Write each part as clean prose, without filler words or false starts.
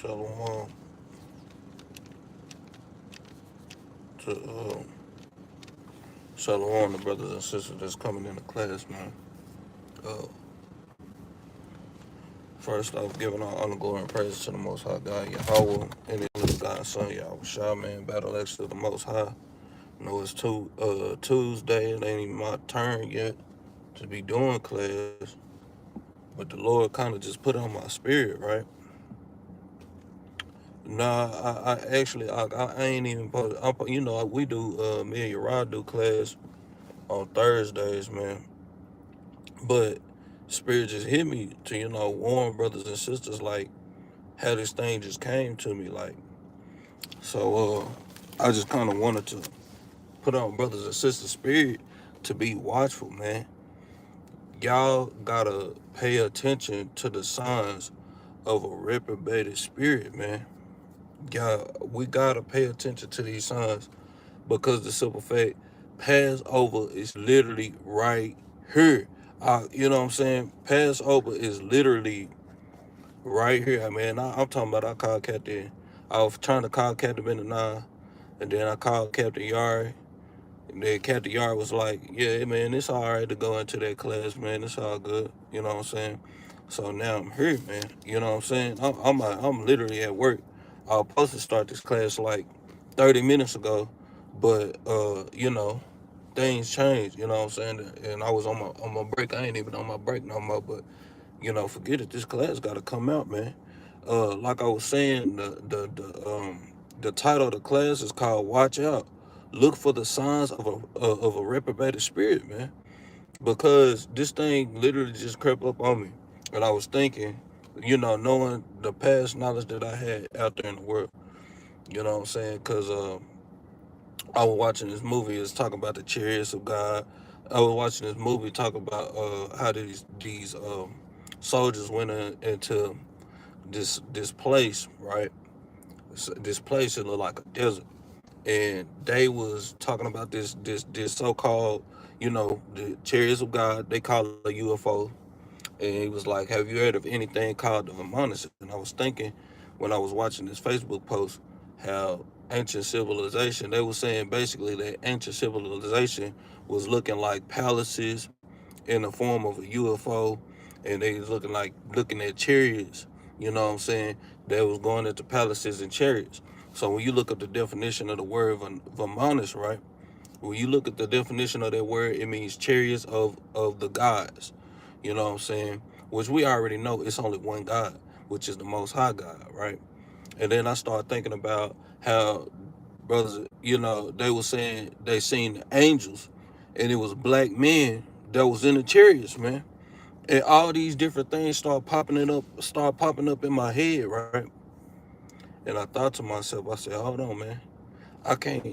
Shalom to Shalom, the brothers and sisters that's coming into class, man. Uh, First off, giving all honor, glory, and praise to the Most High God, Yahweh, and His little God's Son, Yahweh Shah, man. Battle Axes of the Most High. You know, it's Tuesday. It ain't even my turn yet to be doing class, but the Lord kind of just put it on my spirit, right? Nah, I ain't even we do, me and Yahri do class on Thursdays, man. But Spirit just hit me to, warn brothers and sisters, like, how this thing just came to me, like. So, I just kind of wanted to put on brothers and sisters' spirit to be watchful, man. Y'all gotta pay attention to the signs of a reprobated spirit, man. We gotta pay attention to these signs because the simple fact, Passover is literally right here. You know what I'm saying? Passover is literally right here. I'm talking about, I called Captain. I was trying to call Captain Benaniyah, and then I called Captain Yahri. And then Captain Yahri was like, yeah, man, it's all right to go into that class, man. It's all good. You know what I'm saying? So now I'm here, man. You know what I'm saying? I'm literally at work. I was supposed to start this class like 30 minutes ago, but things changed. You know what I'm saying? And I was on my break. I ain't even on my break no more. But forget it. This class got to come out, man. Like I was saying, the title of the class is called "Watch Out." Look for the signs of a reprobated spirit, man. Because this thing literally just crept up on me, and I was thinking, knowing the past knowledge that I had out there in the world. You know what I'm saying? Because I was watching this movie. It's talking about the chariots of God. I was watching this movie talk about how these soldiers went into this place, right? This place, it looked like a desert, and they was talking about this so-called, the chariots of God. They call it a UFO, and he was like, "Have you heard of anything called the Vermonis?" And I was thinking, when I was watching this Facebook post, how ancient civilization, they were saying basically that ancient civilization was looking like palaces in the form of a UFO, and they was looking at chariots. You know what I'm saying? They was going into palaces and chariots. So when you look up the definition of the word Vermonis, right? When you look at the definition of that word, it means chariots of the gods. You know what I'm saying? Which we already know it's only one God, which is the Most High God, right? And then I started thinking about how brothers, they were saying they seen the angels, and it was black men that was in the chariots, man. And all these different things start popping up in my head, right? And I thought to myself, I said, hold on, man. I can't.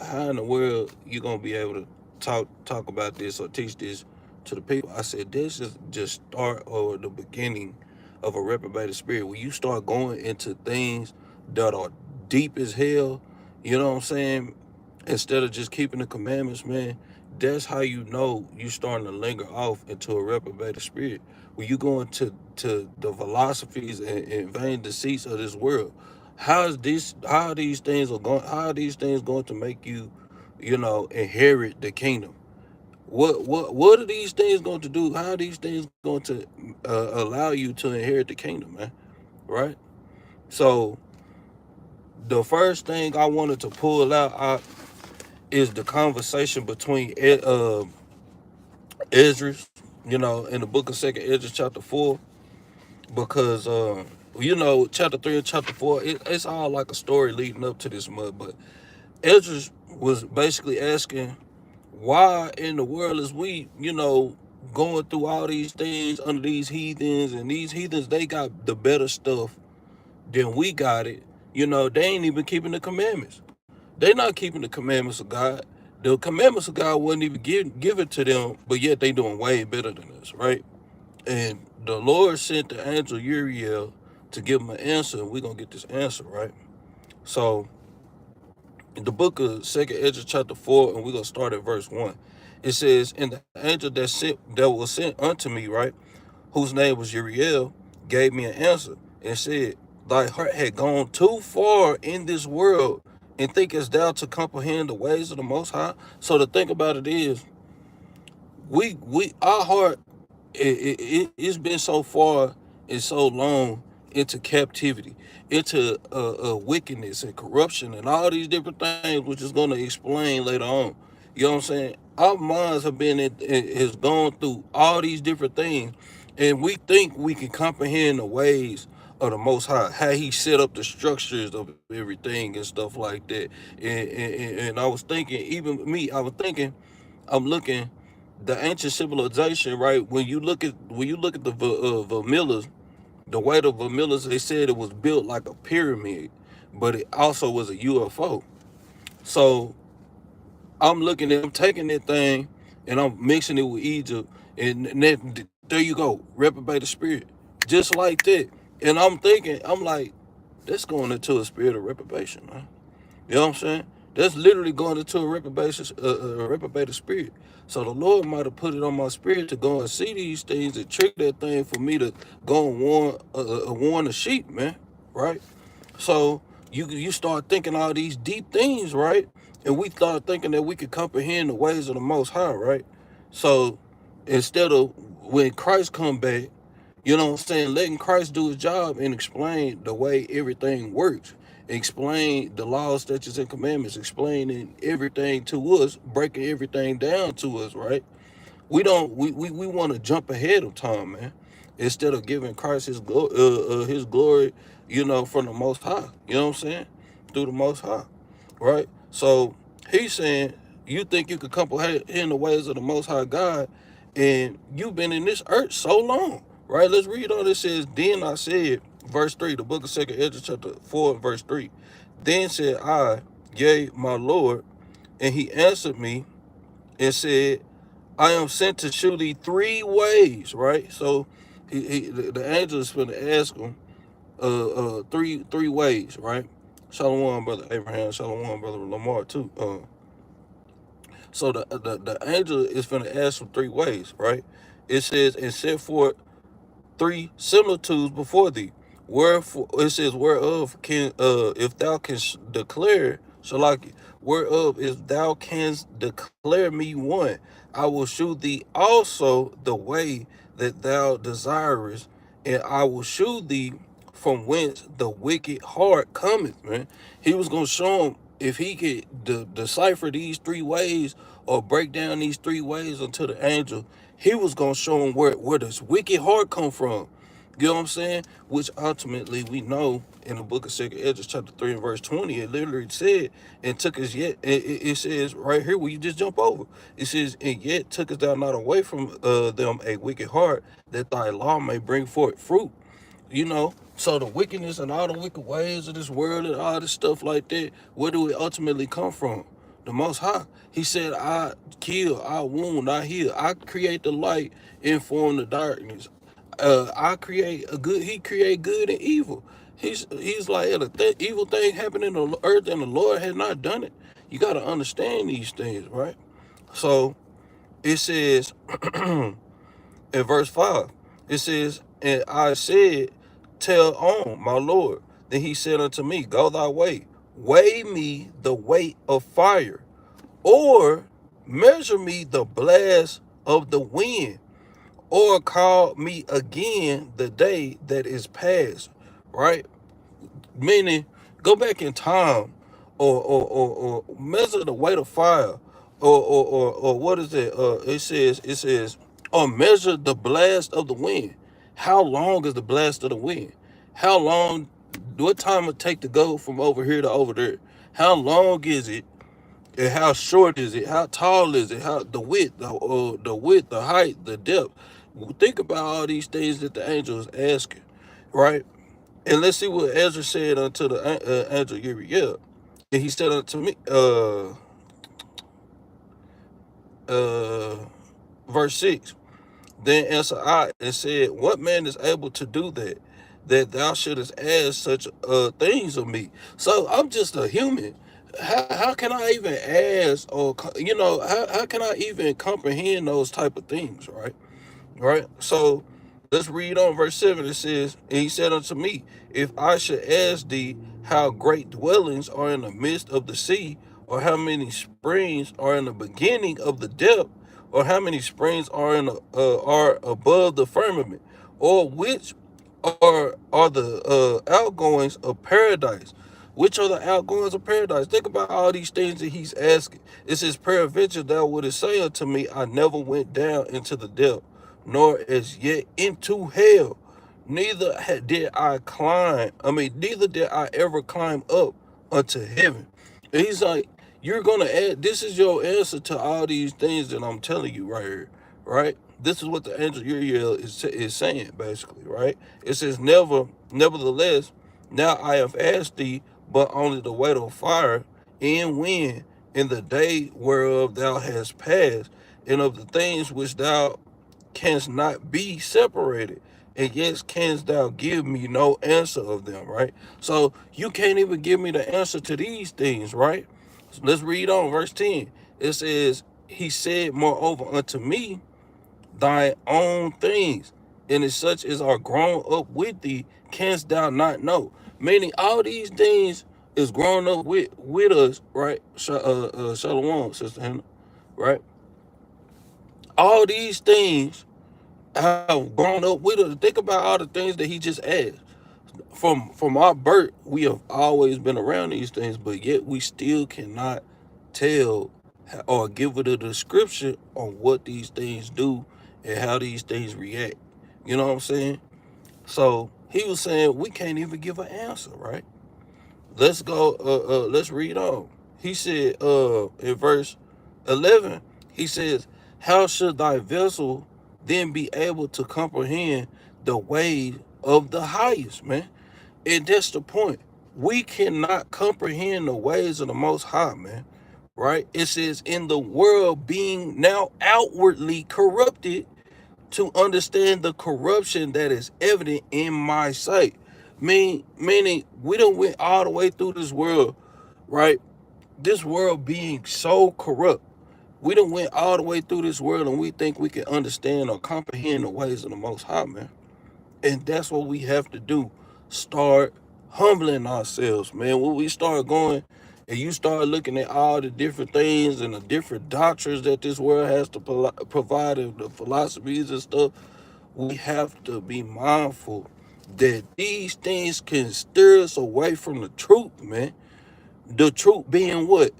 How in the world you gonna be able to talk about this or teach this to the people? I said this is just start or the beginning of a reprobated spirit. When you start going into things that are deep as hell, you know what I'm saying? Instead of just keeping the commandments, man, that's how you know you starting to linger off into a reprobated spirit. When you go into the philosophies and vain deceits of this world, how are these things going to make you, inherit the kingdom? What are these things going to do? How are these things going to allow you to inherit the kingdom, man? Right? So the first thing I wanted to pull out is the conversation between Esdras, in the book of Second Esdras, chapter 4, because chapter 3 and chapter 4, it's all like a story leading up to this mud. But Esdras was basically asking, why in the world is we, going through all these things under these heathens, and these heathens, they got the better stuff than we got it. They ain't even keeping the commandments. They not keeping the commandments of God. The commandments of God wasn't even given to them, but yet they doing way better than us, right? And the Lord sent the angel Uriel to give them an answer, and we're going to get this answer, right? So, in the book of 2nd Ezra chapter 4, and we're going to start at verse 1. It says, and the angel that was sent unto me, right, whose name was Uriel, gave me an answer and said, thy heart had gone too far in this world, and thinkest thou to comprehend the ways of the Most High? So the thing about it is, we our heart, it's been so far and so long into captivity, into wickedness and corruption and all these different things, which is going to explain later on. You know what I'm saying? Our minds have been has gone through all these different things, and we think we can comprehend the ways of the Most High, how He set up the structures of everything and stuff like that. And I was thinking, even me, I was thinking, I'm looking the ancient civilization, right? When you look at the Vermillers, the way the Vermillers, they said it was built like a pyramid, but it also was a UFO. So I'm taking that thing, and I'm mixing it with Egypt, and there you go, reprobate the spirit, just like that. And I'm thinking, I'm like, that's going into a spirit of reprobation, man. You know what I'm saying? That's literally going into a reprobated spirit. So the Lord might have put it on my spirit to go and see these things and trick that thing for me to go and warn the sheep, man. Right? So you start thinking all these deep things, right? And we start thinking that we could comprehend the ways of the Most High, right? So instead of when Christ come back, you know what I'm saying, letting Christ do his job and explain the way everything works, explain the laws, statutes, and commandments, explaining everything to us, breaking everything down to us, right? We don't we want to jump ahead of time, man, instead of giving Christ his glory, from the Most High. You know what I'm saying? Through the Most High, right? So he's saying, you think you could comprehend the ways of the Most High God, and you've been in this earth so long, right? Let's read on. It says, then I said, verse 3, the book of 2nd Ezra, chapter 4, verse 3. Then said I, yea, my Lord, and he answered me and said, I am sent to show thee three ways, right? So the angel is going to ask him three ways, right? Shalom, brother Abraham. Shalom, brother Lamar, too. So the angel is going to ask him three ways, right? It says, and set forth three similitudes before thee. Wherefore it says, whereof can if thou canst declare, Shalaki, whereof if thou canst declare me one, I will shew thee also the way that thou desirest, and I will shew thee from whence the wicked heart cometh, man. He was gonna show him if he could decipher these three ways or break down these three ways unto the angel. He was gonna show him where this wicked heart come from. You know what I'm saying? Which ultimately we know in the book of 2nd Ezra, chapter 3 and verse 20, it literally said, and took us yet, it says right here where you just jump over. It says, and yet took us thou not away from them a wicked heart, that thy law may bring forth fruit. So the wickedness and all the wicked ways of this world and all this stuff like that, where do it ultimately come from? The Most High. He said, I kill, I wound, I heal. I create the light and form the darkness. I create a good, he create good and evil. He's like, evil thing happened in the earth and the Lord had not done it. You got to understand these things, right? So it says in verse 5, it says, and I said, tell on, my Lord. Then he said unto me, go thy way, weigh me the weight of fire, or measure me the blast of the wind, or call me again the day that is past, right? Meaning, go back in time, or measure the weight of fire, or what is it? It says, or measure the blast of the wind. How long is the blast of the wind? How long? What time it take to go from over here to over there? How long is it? And how short is it? How tall is it? How the width, the height, the depth. Think about all these things that the angel is asking, right? And let's see what Ezra said unto the angel Yahri. Yeah, and he said unto me, verse 6. Then answered I and said, what man is able to do that thou shouldest ask such things of me? So I'm just a human. How can I even ask, or how can I even comprehend those type of things, right? So Let's read on verse 7. It says, and he said unto me, if I should ask thee how great dwellings are in the midst of the sea, or how many springs are in the beginning of the depth, or how many springs are are above the firmament, or which are the outgoings of paradise? Which are the outgoings of paradise? Think about all these things that he's asking. It says, peradventure thou wouldest say unto me, I never went down into the depth, nor as yet into hell. Did I climb. Neither did I ever climb up unto heaven. And he's like, you're gonna add. This is your answer to all these things that I'm telling you right here, right? This is what the angel Uriel is saying basically, right? It says, nevertheless, now I have asked thee, but only the weight of fire and wind in the day whereof thou hast passed, and of the things which thou canst not be separated, and yet canst thou give me no answer of them, right? So you can't even give me the answer to these things, right? So let's read on verse 10. It says, he said moreover unto me, thy own things, and as such as are grown up with thee, canst thou not know? Meaning all these things is grown up with us, right? Shalom, Sister Hannah, right? All these things have grown up with us. Think about all the things that he just asked. From our birth, we have always been around these things, but yet we still cannot tell or give it a description on what these things do and how these things react. You know what I'm saying? So he was saying we can't even give an answer, right? Let's go. Let's read on. He said, in verse 11, he says, "How should thy vessel then be able to comprehend the ways of the highest, man?" And that's the point. We cannot comprehend the ways of the Most High, man. Right? It says, "In the world being now outwardly corrupted, to understand the corruption that is evident in my sight." Meaning we don't went all the way through this world, right? This world being so corrupt. We don't went all the way through this world and we think we can understand or comprehend the ways of the Most High, man. And that's what we have to do. Start humbling ourselves, man. When we start going and you start looking at all the different things and the different doctrines that this world has to provide, and the philosophies and stuff, we have to be mindful that these things can steer us away from the truth, man. The truth being what?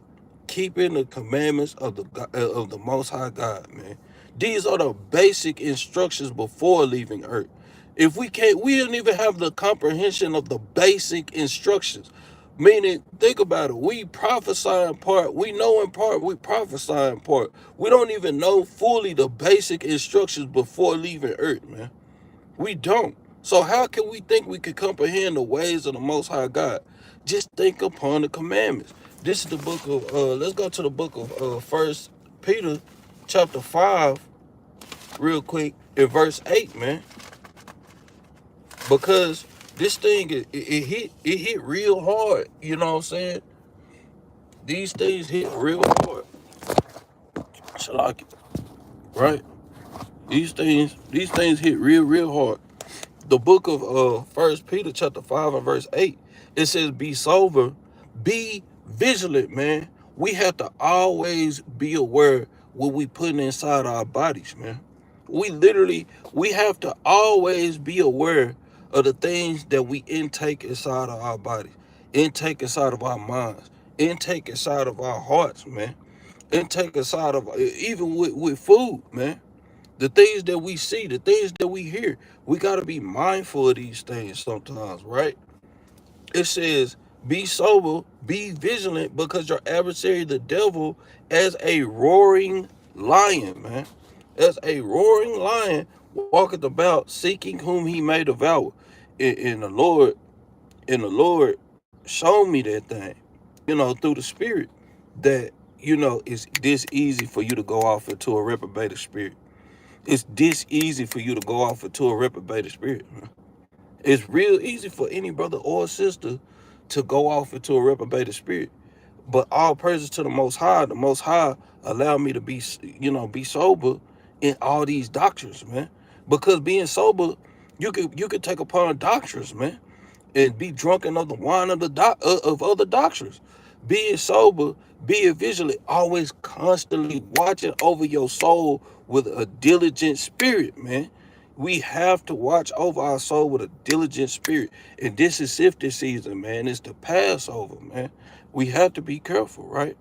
Keeping the commandments of the Most High God, man. These are the basic instructions before leaving earth. If we don't even have the comprehension of the basic instructions. Meaning, think about it. We prophesy in part. We know in part. We prophesy in part. We don't even know fully the basic instructions before leaving earth, man. We don't. So how can we think we could comprehend the ways of the Most High God? Just think upon the commandments. This is the book of, let's go to the book of 1 Peter chapter 5 real quick in verse 8, man. Because this thing, it hit real hard. You know what I'm saying? These things hit real hard. Shalaki, right? These things hit real hard. The book of 1 Peter chapter 5 and verse 8, it says, be sober, be vigilant, man. We have to always be aware what we putting inside our bodies, man. We have to always be aware of the things that we intake inside of our bodies, intake inside of our minds, intake inside of our hearts, man. Intake inside of, even with food, man. The things that we see, the things that we hear, we got to be mindful of these things sometimes, right? It says, be sober, be vigilant, because your adversary, the devil, as a roaring lion, man, as a roaring lion, walketh about, seeking whom he may devour. And the Lord showed me that thing, through the Spirit, that, it's this easy for you to go off into a reprobated spirit. It's this easy for you to go off into a reprobated spirit. It's real easy for any brother or sister to go off into a reprobated spirit. But all praises to the Most High. The Most High allowed me to be sober in all these doctrines, man. Because being sober, you could take upon doctrines, man, and be drunken of the wine of of other doctrines. Being sober, being vigilant, always constantly watching over your soul with a diligent spirit, man. We have to watch over our soul with a diligent spirit. And this is sifting season, man. It's the Passover, man. We have to be careful, right?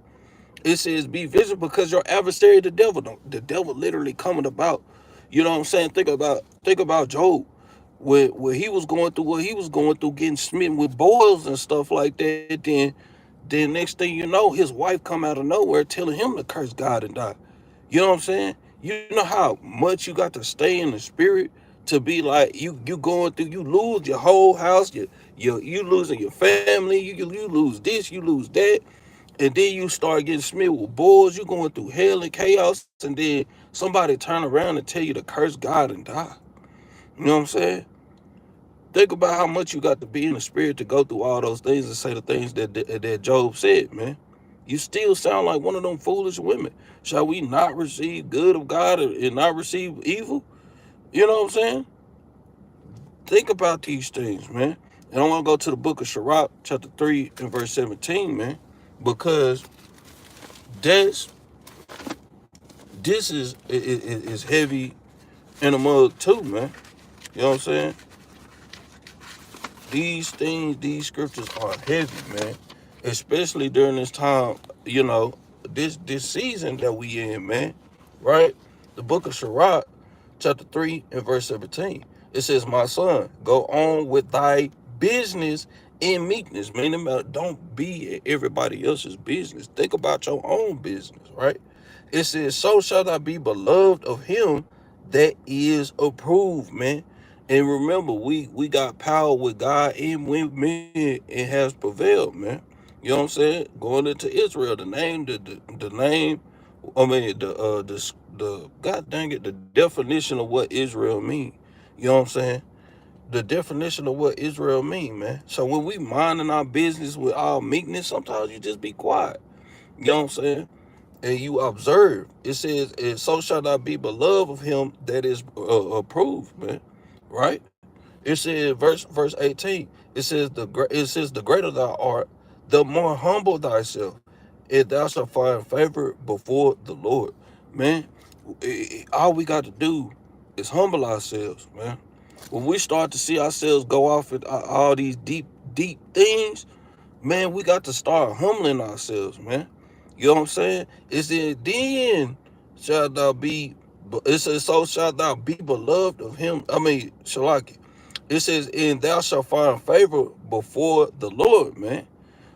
It says be vigilant because your adversary, the devil, don't. The devil literally coming about. You know what I'm saying? Think about Job, where he was going through what he was going through, getting smitten with boils and stuff like that. Then next thing you know, his wife come out of nowhere telling him to curse God and die. You know what I'm saying? You know how much you got to stay in the spirit to be like you going through. You lose your whole house. You losing your family. You lose this. You lose that. And then you start getting smeared with bulls. You going through hell and chaos, and then somebody turn around and tell you to curse God and die. You know what I'm saying? Think about how much you got to be in the spirit to go through all those things and say the things that Job said, man. You still sound like one of them foolish women. Shall we not receive good of God and not receive evil? You know what I'm saying? Think about these things, man. And I want to go to the book of Sirach, chapter 3 and verse 17, man, because that's this is heavy in the mug too, man. You know what I'm saying? These things, these scriptures are heavy, man. Especially during this time, this season that we in, man. Right? The book of Sirach, chapter 3 and verse 17. It says, my son, go on with thy business in meekness. Meaning, don't be everybody else's business. Think about your own business, right? It says, so shall I be beloved of him that is approved, man. And remember, we got power with God and with men. It has prevailed, man. You know what I'm saying? Going into Israel, the name, I mean the God dang it, the definition of what Israel mean. You know what I'm saying? The definition of what Israel mean, man. So when we minding our business with our meekness, sometimes you just be quiet. You know what I'm saying? And you observe. It says, and so shall I be beloved of him that is approved, man. Right? It says verse 18. It says the greater thou art, the more humble thyself, and thou shalt find favor before the Lord. Man, all we got to do is humble ourselves, man. When we start to see ourselves go off at all these deep things, man, we got to start humbling ourselves, man. You know what I'm saying? It said, then shalt thou be, it says, so shalt thou be beloved of him. I mean, Shalaki. It says, and thou shalt find favor before the Lord, man.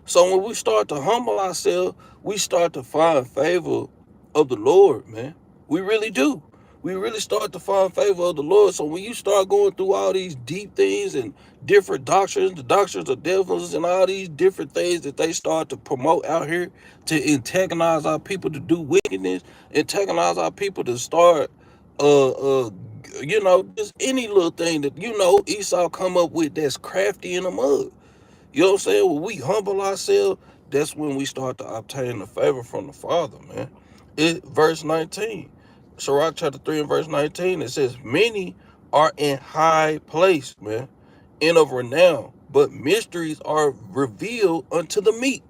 So when we start to humble ourselves, we start to find favor of the Lord, man. We really do. We really start to find favor of the Lord. So when you start going through all these deep things and different doctrines, the doctrines of devils and all these different things that they start to promote out here to antagonize our people to do wickedness, antagonize our people to start just any little thing that Esau come up with that's crafty in the mud. You know what I'm saying? When we humble ourselves, that's when we start to obtain the favor from the Father, man. Verse 19. Sirach chapter 3 and verse 19, it says, many are in high place, man, and of renown, but mysteries are revealed unto the meek.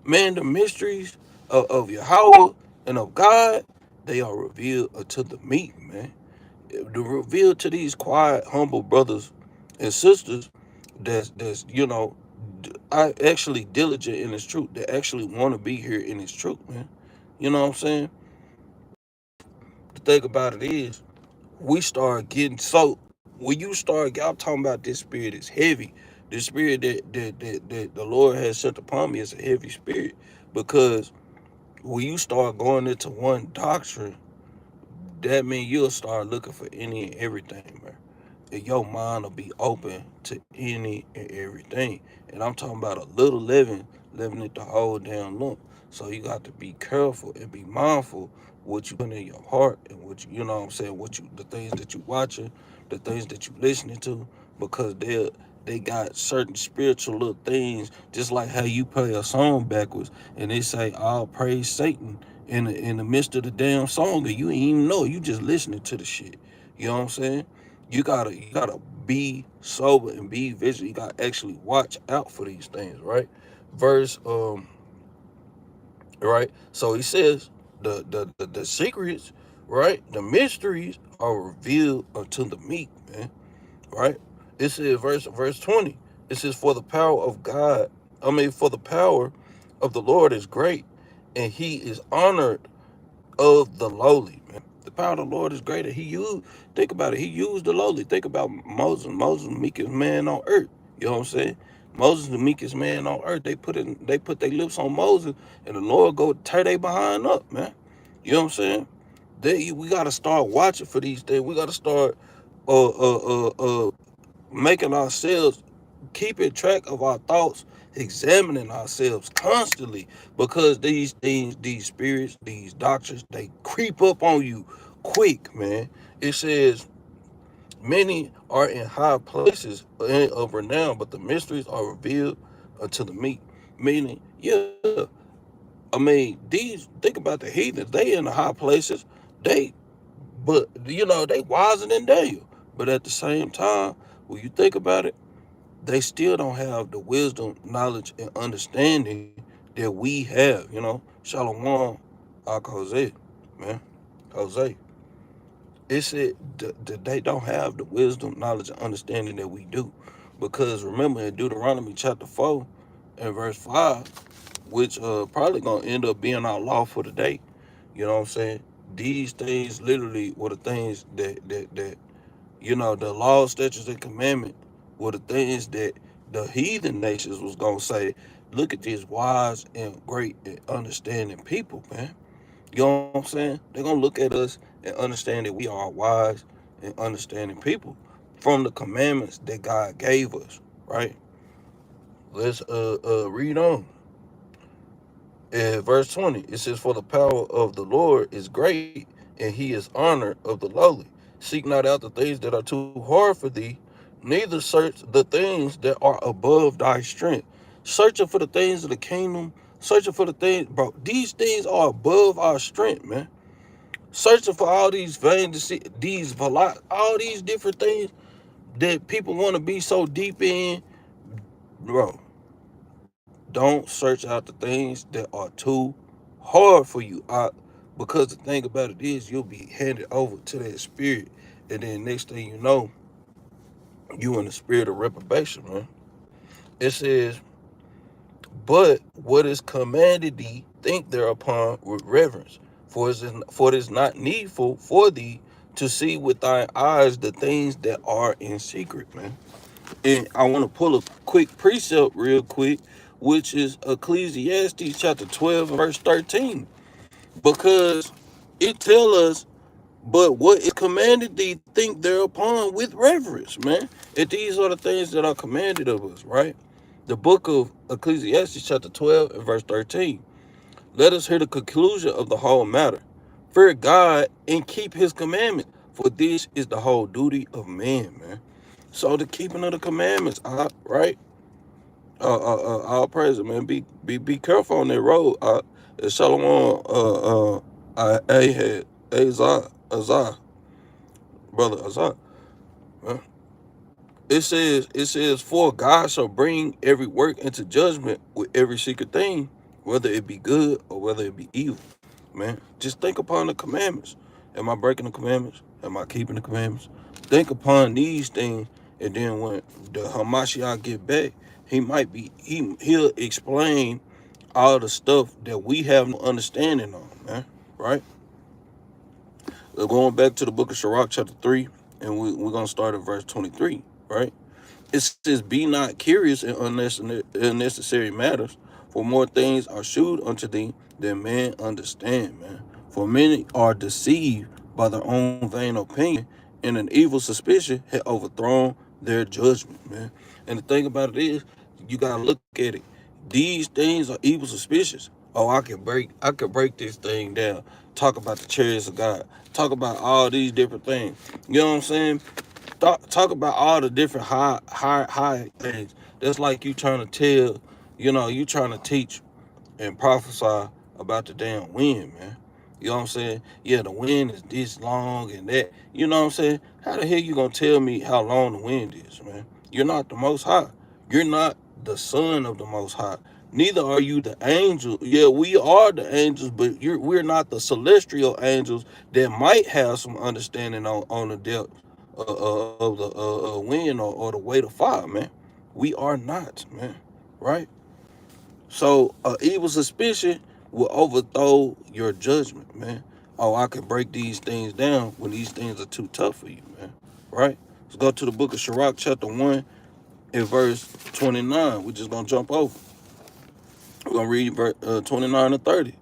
Man, the mysteries of Yahweh and of God, they are revealed unto the meek, man. They're revealed to these quiet, humble brothers and sisters that's I actually diligent in his truth. They actually want to be here in his truth, man. You know what I'm saying? The thing about it is, we start getting so when you start, I'm talking about this spirit is heavy. The spirit that the Lord has sent upon me is a heavy spirit because when you start going into one doctrine, that means you'll start looking for any and everything, man. And your mind will be open to any and everything. And I'm talking about a little living it the whole damn lump. So you got to be careful and be mindful what you put in your heart and you know what I'm saying, the things that you watching, the things that you listening to, because they got certain spiritual little things, just like how you play a song backwards and they say, all praise Satan in the midst of the damn song, and you ain't even know, you just listening to the shit. You know what I'm saying? You gotta be sober and be vigilant. You gotta actually watch out for these things, right? Verse right. So he says the secrets, right? The mysteries are revealed unto the meek, man. Right? It says verse 20. It says, for the power of God, for the power of the Lord is great, and he is honored of the lowly, man. The power of the Lord is greater. Think about it, he used the lowly. Think about Moses. Moses, the meekest man on earth. You know what I'm saying? Moses, the meekest man on earth. They put their lips on Moses, and the Lord go tear they behind up, man. You know what I'm saying? We gotta start watching for these things. We gotta start uh uh uh uh making ourselves, keeping track of our thoughts, examining ourselves constantly, because these things, these spirits, these doctrines, they creep up on you quick, man. It says, many are in high places of renown, but the mysteries are revealed unto the meek. Meaning, yeah, these, think about the heathens, they in the high places, they, but they wiser than Daniel. But at the same time, when you think about it, they still don't have the wisdom, knowledge, and understanding that we have. Shalom, Jose, man, Jose. It said they don't have the wisdom, knowledge, and understanding that we do, because remember in Deuteronomy chapter 4 and verse 5, which probably gonna end up being our law for the day. You know what I'm saying? These things literally were the things that the law, statutes, and commandment were the things that the heathen nations was gonna say, look at this wise and great and understanding people, man. You know what I'm saying? They're gonna look at us and understand that we are wise and understanding people from the commandments that God gave us, right? Let's read on. In verse 20, it says, for the power of the Lord is great, and he is honored of the lowly. Seek not out the things that are too hard for thee, neither search the things that are above thy strength. Searching for the things of the kingdom, searching for the things, bro, these things are above our strength, man. Searching for all these all these different things that people want to be so deep in, bro. Don't search out the things that are too hard for you. Because the thing about it is, you'll be handed over to that spirit, and then next thing you know, you in the spirit of reprobation, man. It says, but what is commanded thee, think thereupon with reverence. For it is not needful for thee to see with thine eyes the things that are in secret, man. And I want to pull a quick precept real quick, which is Ecclesiastes chapter 12 verse 13. Because it tell us, but what is commanded thee, think thereupon with reverence, man. And these are the things that are commanded of us, right? The book of Ecclesiastes chapter 12 and verse 13. Let us hear the conclusion of the whole matter. Fear God and keep his commandments, for this is the whole duty of man, man. So the keeping of the commandments, right? All praise it, man. Be careful on that road. Shalom, Ahad, Azah, brother Azah. Man. It says, for God shall bring every work into judgment with every secret thing, whether it be good or whether it be evil. Man, just think upon the commandments. Am I breaking the commandments? Am I keeping the commandments? Think upon these things, and then when the Hamashiach get back, he'll explain all the stuff that we have no understanding on, man. Right? We're going back to the book of Sirach, chapter 3, and we're gonna start at verse 23, right? It says, be not curious in unnecessary matters, for more things are shewed unto thee than man understand, man. For many are deceived by their own vain opinion, and an evil suspicion had overthrown their judgment, man. And the thing about it is, you gotta look at it. These things are evil suspicious. Oh, I could break this thing down. Talk about the chariots of God. Talk about all these different things. You know what I'm saying? Talk about all the different high things. That's like you trying to you trying to teach and prophesy about the damn wind, man. You know what I'm saying? Yeah, the wind is this long and that. You know what I'm saying? How the hell you gonna tell me how long the wind is, man? You're not the Most High. You're not the Son of the Most High. Neither are you the angel. Yeah, we are the angels, but we're not the celestial angels that might have some understanding on the depth of the wind or the weight of fire, man. We are not, man. Right? So evil suspicion will overthrow your judgment, man. Oh, I can break these things down when these things are too tough for you, man. Right? Let's go to the book of Sirach, chapter 1, and verse 29. We're just going to jump over. We're going to read verse 29 to 30.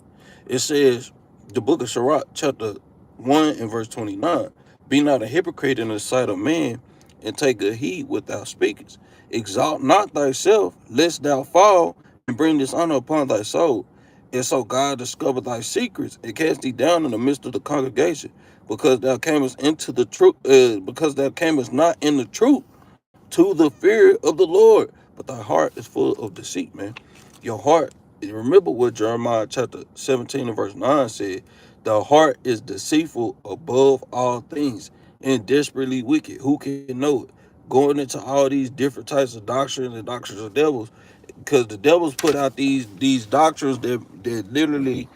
It says, the book of Sirach, chapter 1 and verse 29. Be not a hypocrite in the sight of man, and take good heed what thou speakest. Exalt not thyself, lest thou fall, and bring dishonor upon thy soul. And so God discover thy secrets, and cast thee down in the midst of the congregation, because thou camest into the truth, because thou camest not in the truth to the fear of the Lord, but thy heart is full of deceit, man. Your heart, remember what Jeremiah chapter 17 and verse 9 said, the heart is deceitful above all things and desperately wicked. Who can know it? Going into all these different types of doctrines and doctrines of devils, because the devils put out these doctrines that literally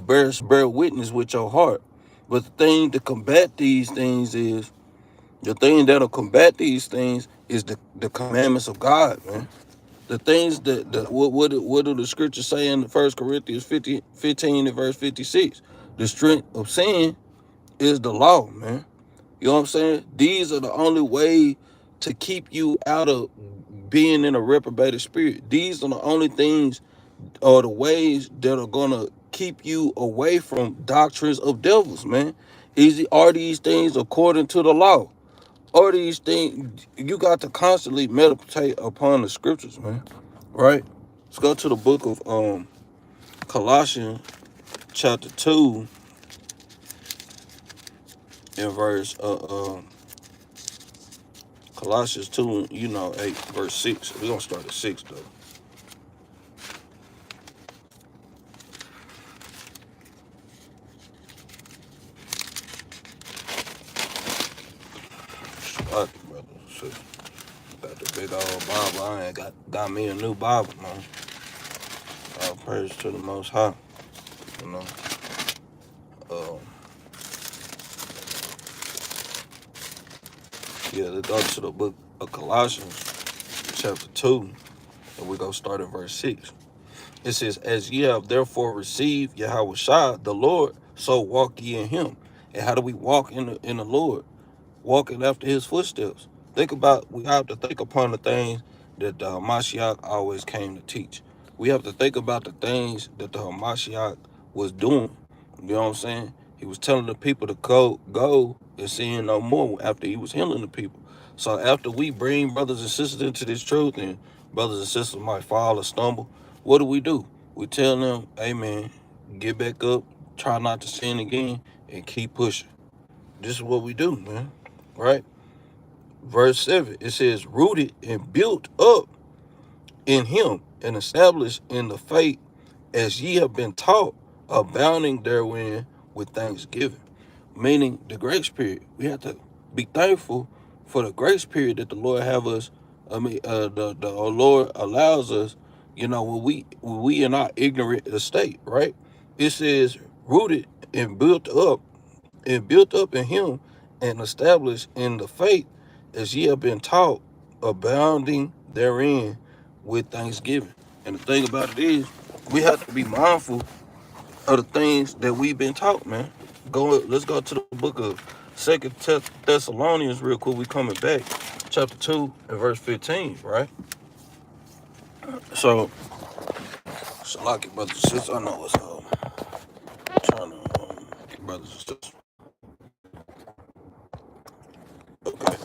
bear witness with your heart. But the thing to combat these things is the thing that'll combat these things is the commandments of God, man. The things what do the scriptures say in 1 Corinthians 15 and verse 56? The strength of sin is the law, man. You know what I'm saying? These are the only way to keep you out of being in a reprobated spirit. These are the only things or the ways that are gonna keep you away from doctrines of devils, man. Are these things according to the law? All these things, you got to constantly meditate upon the scriptures, man. Right? Let's go to the book of Colossians chapter 2 and verse Colossians 2, 8, verse 6. We're gonna start at 6 though. Brother. Got the big old Bible. I ain't got me a new Bible, man. All praise to the Most High. You know. Um, yeah, let's go to the book of Colossians chapter 2, and we're gonna start at verse 6. It says, as ye have therefore received Yahweh Shai, the Lord, so walk ye in him. And how do we walk in the Lord? Walking after his footsteps. We have to think upon the things that the Mashiach always came to teach. We have to think about the things that the Mashiach was doing. You know what I'm saying? He was telling the people to go and sin no more after he was healing the people. So after we bring brothers and sisters into this truth, and brothers and sisters might fall or stumble, what do? We tell them, hey man, get back up, try not to sin again, and keep pushing. This is what we do, man. Right? Verse 7, it says, rooted and built up in him and established in the faith as ye have been taught, abounding therein with thanksgiving. Meaning the grace period. We have to be thankful for the grace period that the Lord have us. The Lord allows us. When we in our ignorant estate, right? It says rooted and built up in him and established in the faith as ye have been taught, abounding therein with thanksgiving. And the thing about it is, we have to be mindful of the things that we've been taught, man. Let's go to the book of Second Thessalonians real quick. We coming back, chapter 2 and verse 15, right? So, Shalaki, brothers and sisters, I know it's trying to get brothers and sisters. Okay.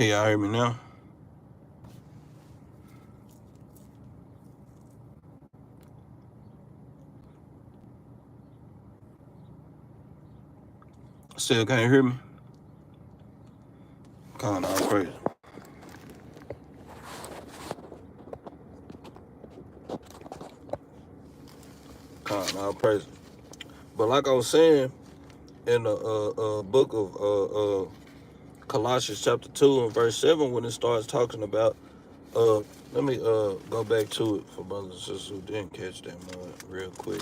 Can y'all hear me now? Still can't hear me? God, all praise. God, all praise. But like I was saying, in the book of Colossians chapter 2 and verse 7, when it starts talking about, let me go back to it for brothers and sisters who didn't catch that real quick.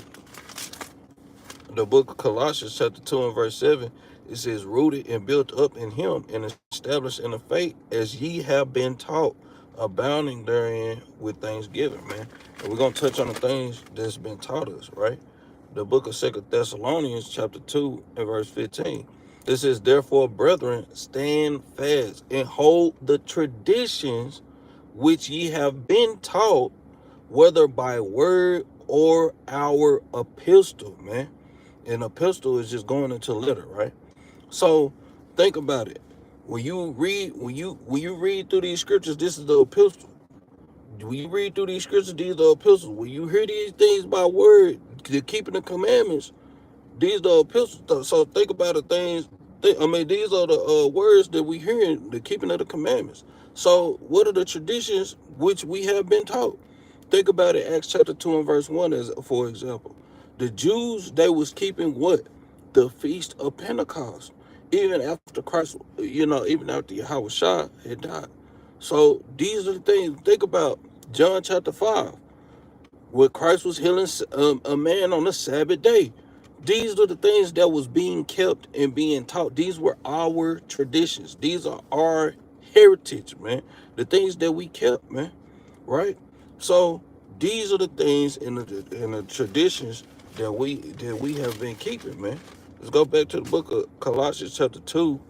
The book of Colossians chapter 2 and verse 7, it says, rooted and built up in him and established in the faith as ye have been taught, abounding therein with thanksgiving, man. And we're going to touch on the things that's been taught us, right? The book of 2 Thessalonians chapter 2 and verse 15. It says, therefore, brethren, stand fast and hold the traditions which ye have been taught, whether by word or our epistle, man. An epistle is just going into letter, right? So think about it. When you read through these scriptures, this is the epistle. When you read through these scriptures, these are the epistles. When you hear these things by word, the keeping the commandments, these are the epistles. So think about the things. These are the words that we hear in the keeping of the commandments. So what are the traditions which we have been taught? Think about it, Acts chapter 2 and verse 1, as for example. The Jews, they was keeping what? The Feast of Pentecost. Even after Christ, even after Yahweh had died. So these are the things. Think about John chapter 5, where Christ was healing a man on the Sabbath day. These are the things that was being kept and being taught. These were our traditions. These are our heritage, man. The things that we kept, man. Right? So these are the things in the traditions that we have been keeping, man. Let's go back to the book of Colossians chapter 2,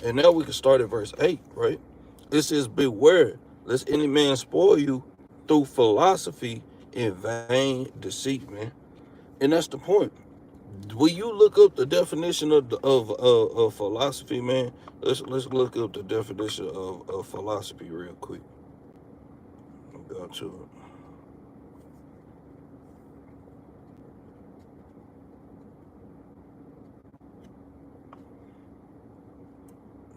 and now we can start at verse 8, right? It says, beware, lest any man spoil you through philosophy and vain deceit, man. And that's the point. When you look up the definition of philosophy, man, let's look up the definition of philosophy real quick. I'll go to it.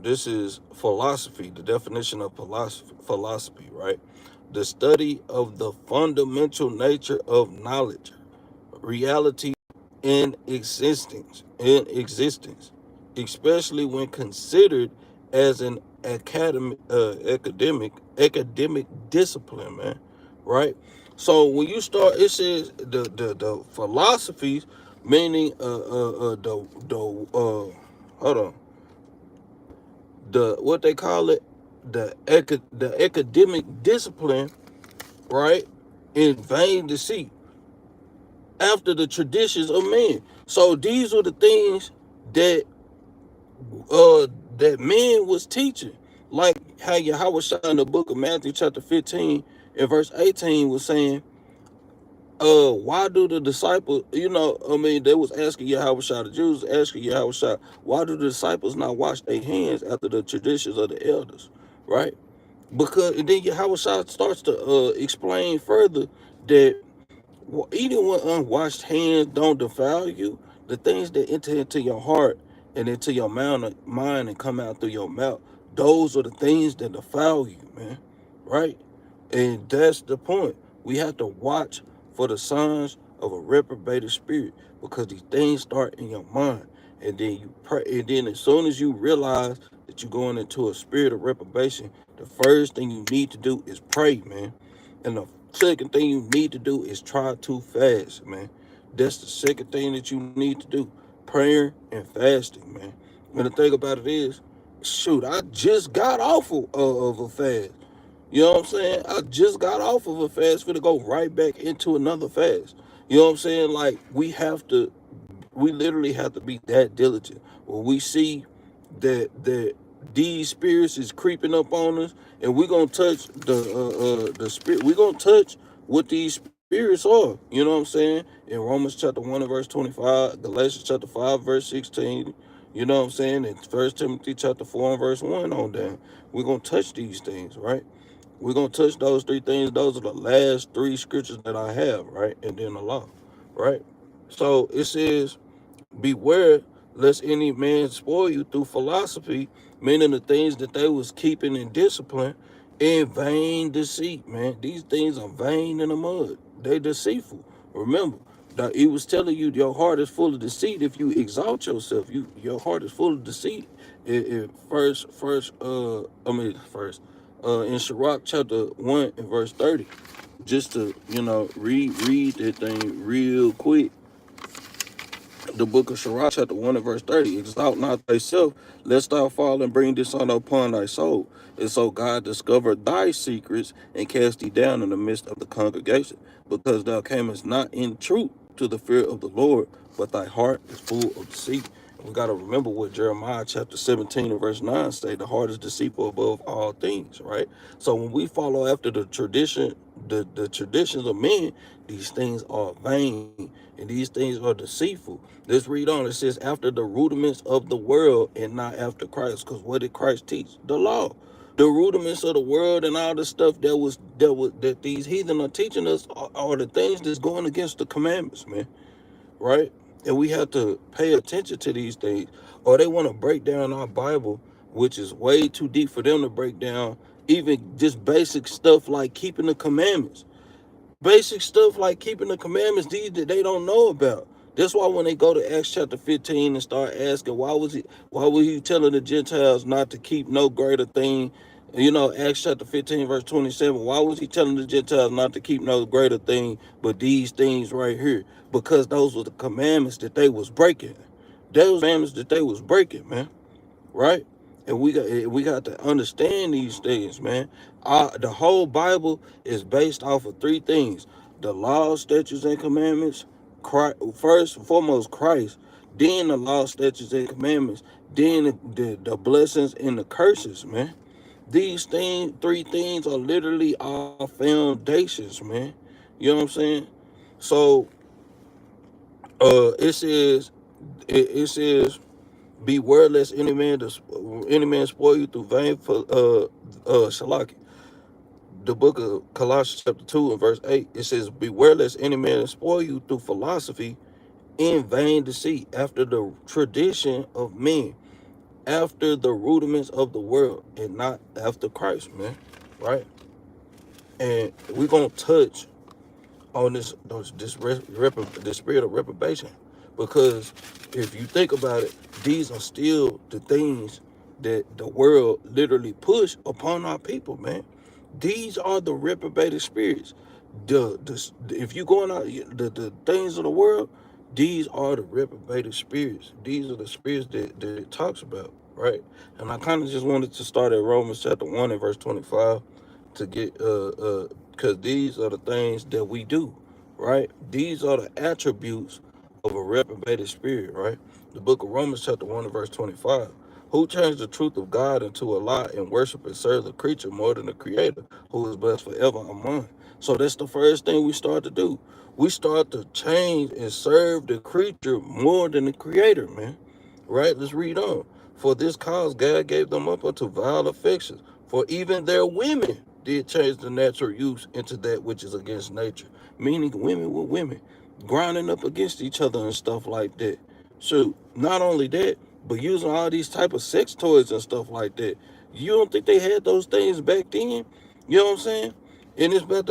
This is philosophy, the definition of philosophy, right? The study of the fundamental nature of knowledge, reality, and existence, especially when considered as an academic discipline, man. Right? So when you start, it says the philosophies, meaning hold on, the what they call it, the academic discipline, right? In vain deceit, after the traditions of men. So these are the things that that men was teaching, like how Yahweh in the book of Matthew chapter 15 and verse 18 was saying, why do the disciples, they was asking Yahweh, the Jews asking Yahweh, why do the disciples not wash their hands after the traditions of the elders, right? Because, and then Yahweh starts to explain further that eating with unwashed hands don't defile you. The things that enter into your heart and into your mind and come out through your mouth, those are the things that defile you, man. Right? And that's the point. We have to watch for the signs of a reprobated spirit, because these things start in your mind. And then you pray, and then as soon as you realize that you're going into a spirit of reprobation, the first thing you need to do is pray, man. And the second thing you need to do is try to fast, man. That's the second thing that you need to do. Prayer and fasting, man. And the thing about it is, shoot, I just got off of a fast. You know what I'm saying? I just got off of a fast for to go right back into another fast. You know what I'm saying? Like, we literally have to be that diligent. When we see that these spirits is creeping up on us, and we're gonna touch the spirit. We're gonna touch what these spirits are. You know what I'm saying? In Romans chapter 1 and verse 25, Galatians chapter 5 verse 16. You know what I'm saying? In 1 Timothy chapter 4 and verse 1 on down, we're going to touch these things, right? We're going to touch those three things. Those are the last three scriptures that I have, right? And then the law, right? So it says, beware lest any man spoil you through philosophy, meaning the things that they was keeping in discipline, in vain deceit, man. These things are vain in the mud. They deceitful. Remember, that he was telling you your heart is full of deceit. If you exalt yourself, your heart is full of deceit. In Sirach chapter 1 and verse 30. Just to, read that thing real quick. The book of Sirach, chapter 1 and verse 30. Exalt not thyself, lest thou fall and bring dishonor upon thy soul. And so God discovered thy secrets and cast thee down in the midst of the congregation, because thou camest not in truth to the fear of the Lord, but thy heart is full of deceit. We got to remember what Jeremiah chapter 17 and verse 9 say, the heart is deceitful above all things, right? So when we follow after the traditions of men, these things are vain and these things are deceitful. Let's read on. It says, after the rudiments of the world and not after Christ. Because what did Christ teach? The law. The rudiments of the world and all the stuff that these heathen are teaching us are the things that's going against the commandments, man. Right? And we have to pay attention to these things. Or they want to break down our Bible, which is way too deep for them to break down even just basic stuff like keeping the commandments. Basic stuff like keeping the commandments, these that they don't know about. That's why when they go to Acts chapter 15 and start asking, why was he telling the Gentiles not to keep no greater thing? Acts chapter 15, verse 27, why was he telling the Gentiles not to keep no greater thing but these things right here? Because those were the commandments that they was breaking. Those commandments that they was breaking, man. Right? And we got to understand these things, man. The whole Bible is based off of three things: the law, statutes, and commandments. Christ, first and foremost, Christ. Then the law, statutes, and commandments. Then the blessings and the curses, man. These three things are literally our foundations, man. You know what I'm saying? So, it says, it says, beware lest any man spoil you through vain for Shalaki. The book of Colossians chapter 2 and verse 8, it says, beware lest any man spoil you through philosophy in vain deceit, after the tradition of men, after the rudiments of the world, and not after Christ, man. Right? And we're gonna touch on this spirit of reprobation, because if you think about it, these are still the things that the world literally push upon our people, man. These are the reprobated spirits. If you going out the things of the world, these are the reprobated spirits. These are the spirits that it talks about, right? And I kind of just wanted to start at Romans chapter 1 and verse 25 to get because these are the things that we do, right? These are the attributes of a reprobated spirit, right? The book of Romans chapter 1 and verse 25. Who changed the truth of God into a lie and worship and serve the creature more than the creator, who is blessed forever? Amen. So that's the first thing we start to do. We start to change and serve the creature more than the creator, man. Right? Let's read on. For this cause God gave them up unto vile affections. For even their women did change the natural use into that which is against nature. Meaning women with women, grinding up against each other and stuff like that. So not only that, but using all these type of sex toys and stuff like that. You don't think they had those things back then? You know what I'm saying? And it's about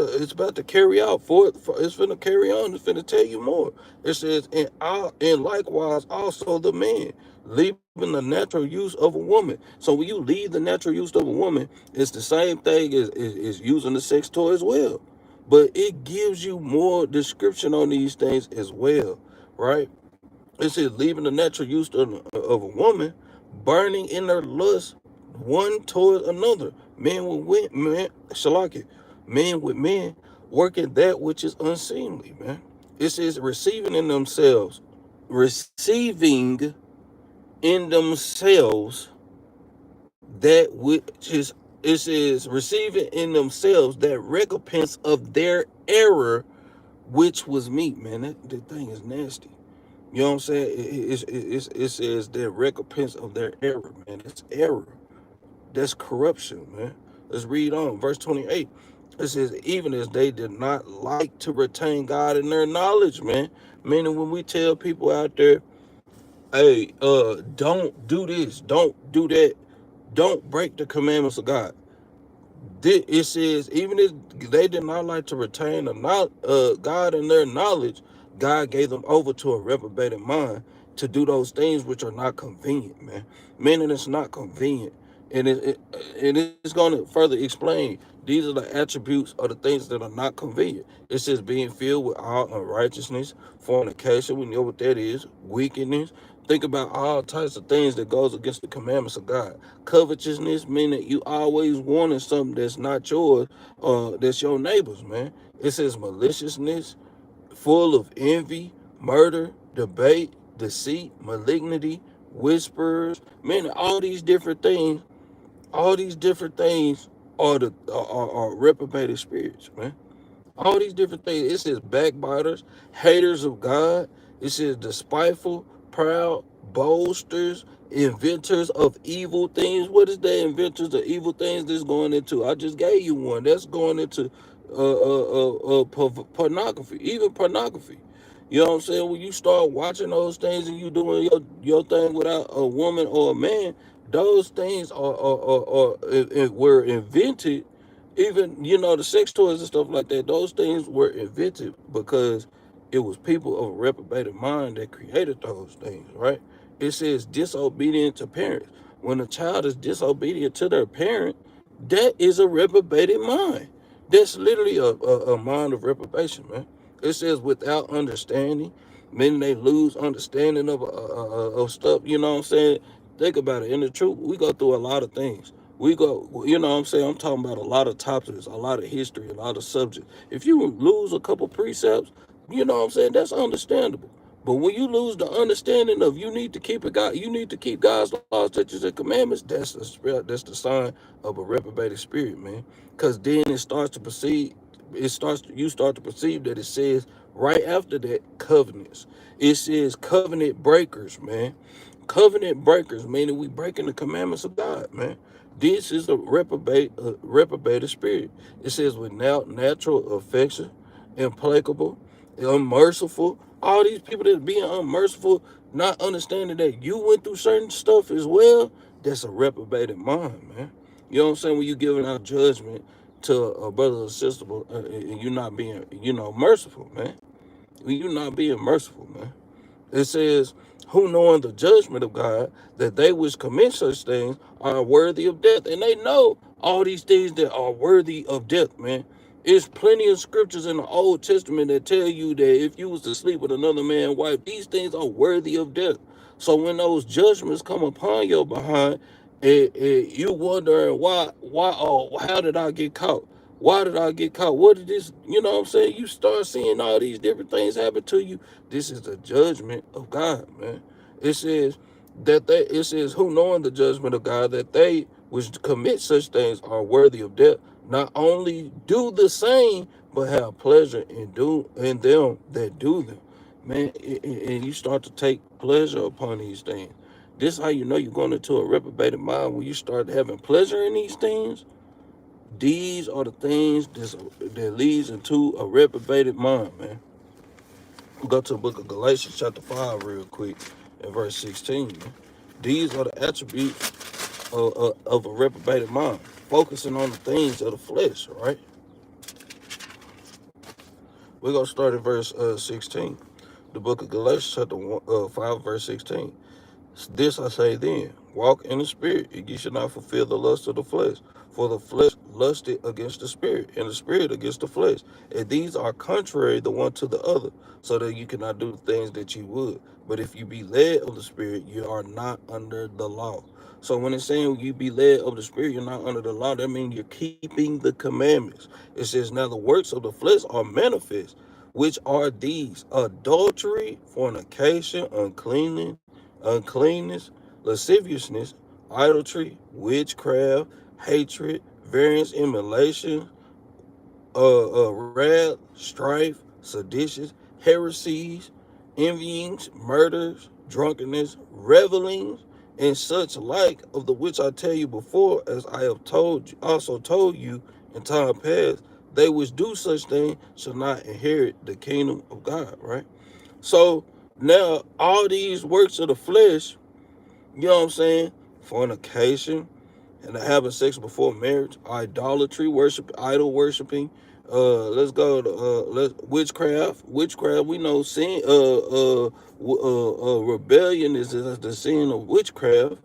to carry out it's finna carry on. It's finna tell you more. It says, and likewise also the man, leaving the natural use of a woman. So when you leave the natural use of a woman, it's the same thing as using the sex toy as well. But it gives you more description on these things as well, right? It says, leaving the natural use of a woman, burning in their lust one toward another. Men with men, Shalaki, men with men, working that which is unseemly, man. It says, receiving in themselves that which is, it says, receiving in themselves that recompense of their error, which was meat, man. That thing is nasty. You know what I'm saying? It says their recompense of their error, man. It's error. That's corruption, man. Let's read on. Verse 28. It says, even as they did not like to retain God in their knowledge, man. Meaning when we tell people out there, hey, don't do this, don't do that, don't break the commandments of God. It says, even if they did not like to retain God in their knowledge, God gave them over to a reprobated mind to do those things which are not convenient, man. Meaning it's not convenient. And it's going to further explain these are the attributes of the things that are not convenient. It says being filled with all unrighteousness, fornication, we know what that is, wickedness. Think about all types of things that goes against the commandments of God. Covetousness, meaning you always wanting something that's not yours, that's your neighbor's, man. It says maliciousness, full of envy, murder, debate, deceit, malignity, whisperers, meaning all these different things are reprobated spirits, man. All these different things. It says backbiters, haters of God. It says despiteful, proud, boasters, inventors of evil things. What is that? Inventors of evil things that's going into? I just gave you one. That's going into pornography, even pornography. You know what I'm saying? When you start watching those things and you doing your thing without a woman or a man, those things were invented. Even the sex toys and stuff like that, those things were invented because it was people of a reprobated mind that created those things, right? It says disobedient to parents. When a child is disobedient to their parent, that is a reprobated mind. That's literally a mind of reprobation, man. It says without understanding, meaning they lose understanding of stuff. You know what I'm saying? Think about it. In the truth, we go through a lot of things. We go, you know what I'm saying? I'm talking about a lot of topics, a lot of history, a lot of subjects. If you lose a couple precepts, you know what I'm saying? That's understandable. But when you lose the understanding of you need to keep it God, you need to keep God's laws, statutes, and commandments. That's the sign of a reprobated spirit, man. Because then it starts to perceive, you start to perceive that it says right after that covenants. It says covenant breakers, man. Covenant breakers, meaning we breaking the commandments of God, man. This is reprobated spirit. It says without natural affection, implacable, unmerciful. All these people that being unmerciful, not understanding that you went through certain stuff as well, that's a reprobated mind, man. You know what I'm saying? When you giving out judgment to a brother or sister, and you not being, merciful, man. When you not being merciful, man. It says, who knowing the judgment of God, that they which commit such things are worthy of death. And they know all these things that are worthy of death, man. There's plenty of scriptures in the Old Testament that tell you that if you was to sleep with another man's wife, these things are worthy of death. So when those judgments come upon your behind, you wondering how did I get caught? Why did I get caught? What did this, you know what I'm saying? You start seeing all these different things happen to you. This is the judgment of God, man. It says it says, who knowing the judgment of God, that they which commit such things are worthy of death, not only do the same, but have pleasure in them that do them. Man, and you start to take pleasure upon these things. This is how you know you're going into a reprobated mind when you start having pleasure in these things. These are the things that leads into a reprobated mind, man. Go to the book of Galatians chapter 5 real quick and verse 16, man. These are the attributes of a reprobated mind. Focusing on the things of the flesh, right? We're going to start at verse 16. The book of Galatians chapter 5 verse 16. This I say then, walk in the spirit, and ye shall not fulfill the lust of the flesh. For the flesh lusted against the spirit, and the spirit against the flesh. And these are contrary the one to the other, so that you cannot do the things that you would. But if you be led of the spirit, you are not under the law. So when it's saying you be led of the spirit, you're not under the law, that means you're keeping the commandments. It says, now the works of the flesh are manifest, which are these: adultery, fornication, uncleanness, lasciviousness, idolatry, witchcraft, hatred, variance, emulation, wrath, strife, seditious, heresies, envyings, murders, drunkenness, revelings, and such like, of the which I tell you before, as I have also told you in time past, they which do such things shall not inherit the kingdom of God, right? So now all these works of the flesh, you know what I'm saying? Fornication, and having sex before marriage, idolatry, idol worshiping. Let's go to witchcraft. We know sin. Rebellion is the sin of witchcraft.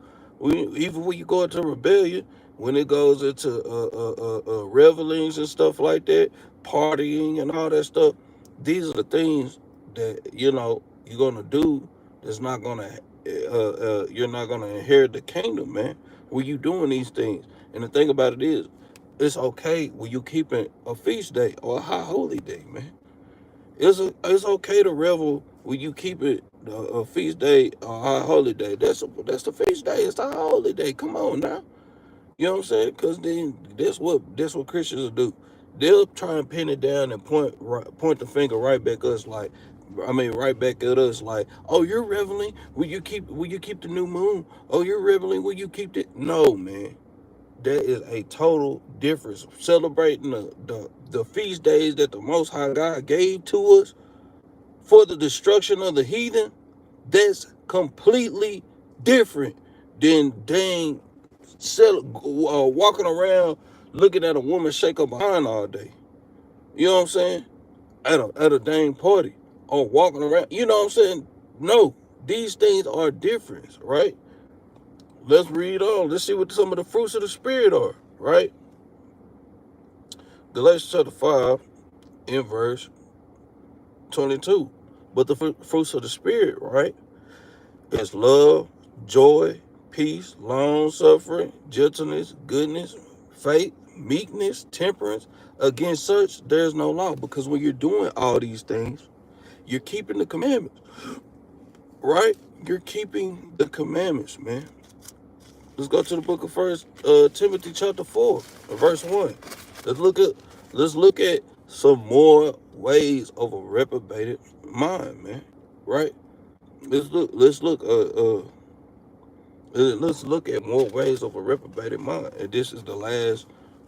Even when you go into rebellion, when it goes into revelings and stuff like that, partying and all that stuff, these are the things that you're gonna do. That's not gonna you're not gonna inherit the kingdom, man, when you doing these things. And the thing about it is, it's okay when you keeping a feast day or a high holy day, man. It's okay to revel when you keep it a feast day or a high holy day. That's the feast day. It's the high holy day. Come on now. You know what I'm saying? Because then that's what Christians will do. They'll try and pin it down and point the finger right back us like, right back at us like, oh, you're reveling. Will you keep the new moon? Oh, you're reveling. Will you keep it? No, man. That is a total difference. Celebrating the feast days that the Most High God gave to us for the destruction of the heathen, that's completely different than dang walking around looking at a woman shake her behind all day. You know what I'm saying? At a dang party or walking around. You know what I'm saying? No, these things are different, right? Let's read on. Let's see what some of the fruits of the spirit are, right? Galatians chapter 5 in verse 22. But the fruits of the spirit, right, is love, joy, peace, long suffering, gentleness, goodness, faith, meekness, temperance. Against such there's no law. Because when you're doing all these things, you're keeping the commandments, right? You're keeping the commandments, man. Let's go to the book of First Timothy chapter 4, verse 1. Let's look at some more ways of a reprobated mind, man. Right? Let's look at more ways of a reprobated mind. And this is the last,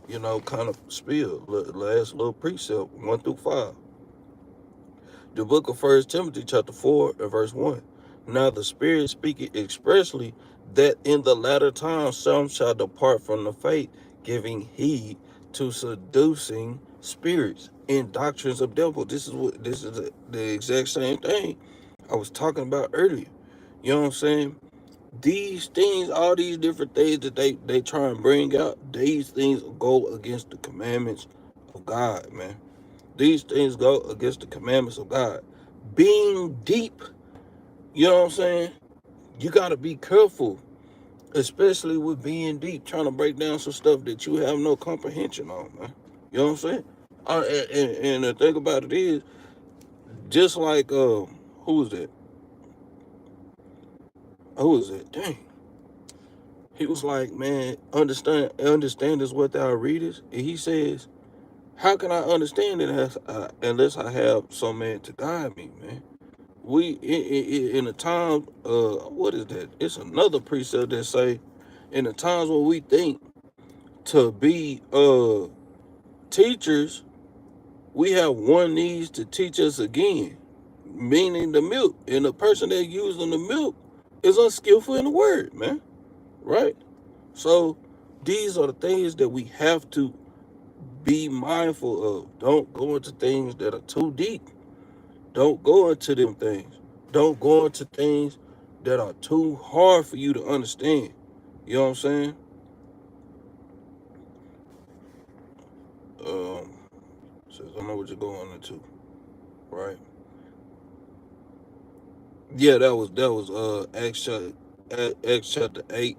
kind of spiel, last little precept, 1 through 5. The book of First Timothy chapter 4 and verse 1. Now the Spirit speaketh expressly that in the latter times some shall depart from the faith, giving heed to seducing spirits and doctrines of devils. This is the exact same thing I was talking about earlier. You know what I'm saying? These things, all these different things that they try and bring out, these things go against the commandments of God, man. These things go against the commandments of God. Being deep, you know what I'm saying? You got to be careful, especially with being deep, trying to break down some stuff that you have no comprehension on, man. You know what I'm saying? And the thing about it is, just like, who was that? Who was that? Dang. He was like, man, understand is what thou readest. And he says, how can I understand it unless I have some man to guide me, man? We in the time, what is that? It's another precept that say, in the times when we think to be teachers, we have one needs to teach us again, meaning the milk. And the person that using the milk is unskillful in the word, man. Right? So these are the things that we have to be mindful of. Don't go into things that are too deep. Don't go into them things. Don't go into things that are too hard for you to understand. You know what I'm saying? Says I know what you're going into, right? Yeah, that was Acts chapter 8,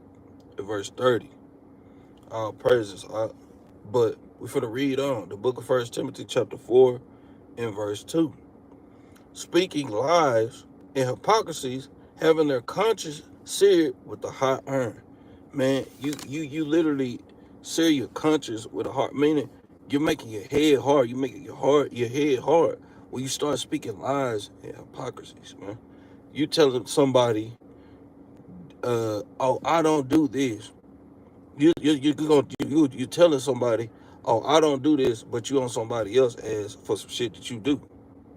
verse 30. All praises. But we're finna read on the book of First Timothy chapter 4 and verse 2. Speaking lies and hypocrisies, having their conscience seared with the hot iron. Man, you literally sear your conscience with a hard, meaning you're making your head hard. You're making your head hard when you start speaking lies and hypocrisies, man. You telling somebody, oh, I don't do this. You telling somebody, oh, I don't do this, but you on somebody else ass for some shit that you do.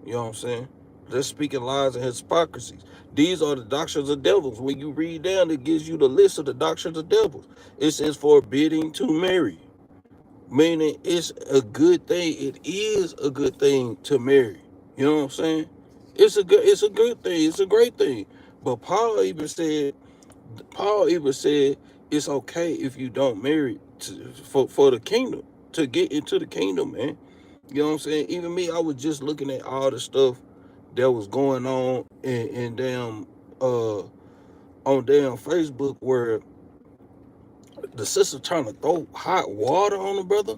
You know what I'm saying? They're speaking lies and hypocrisies. These are the doctrines of devils. When you read down, it gives you the list of the doctrines of devils. It says forbidding to marry, meaning it's a good thing. It is a good thing to marry. You know what I'm saying? It's a good thing. It's a great thing. But Paul even said it's okay if you don't marry for the kingdom, to get into the kingdom, man. You know what I'm saying? Even me, I was just looking at all the stuff that was going on in damn on damn Facebook, where the sister trying to throw hot water on the brother.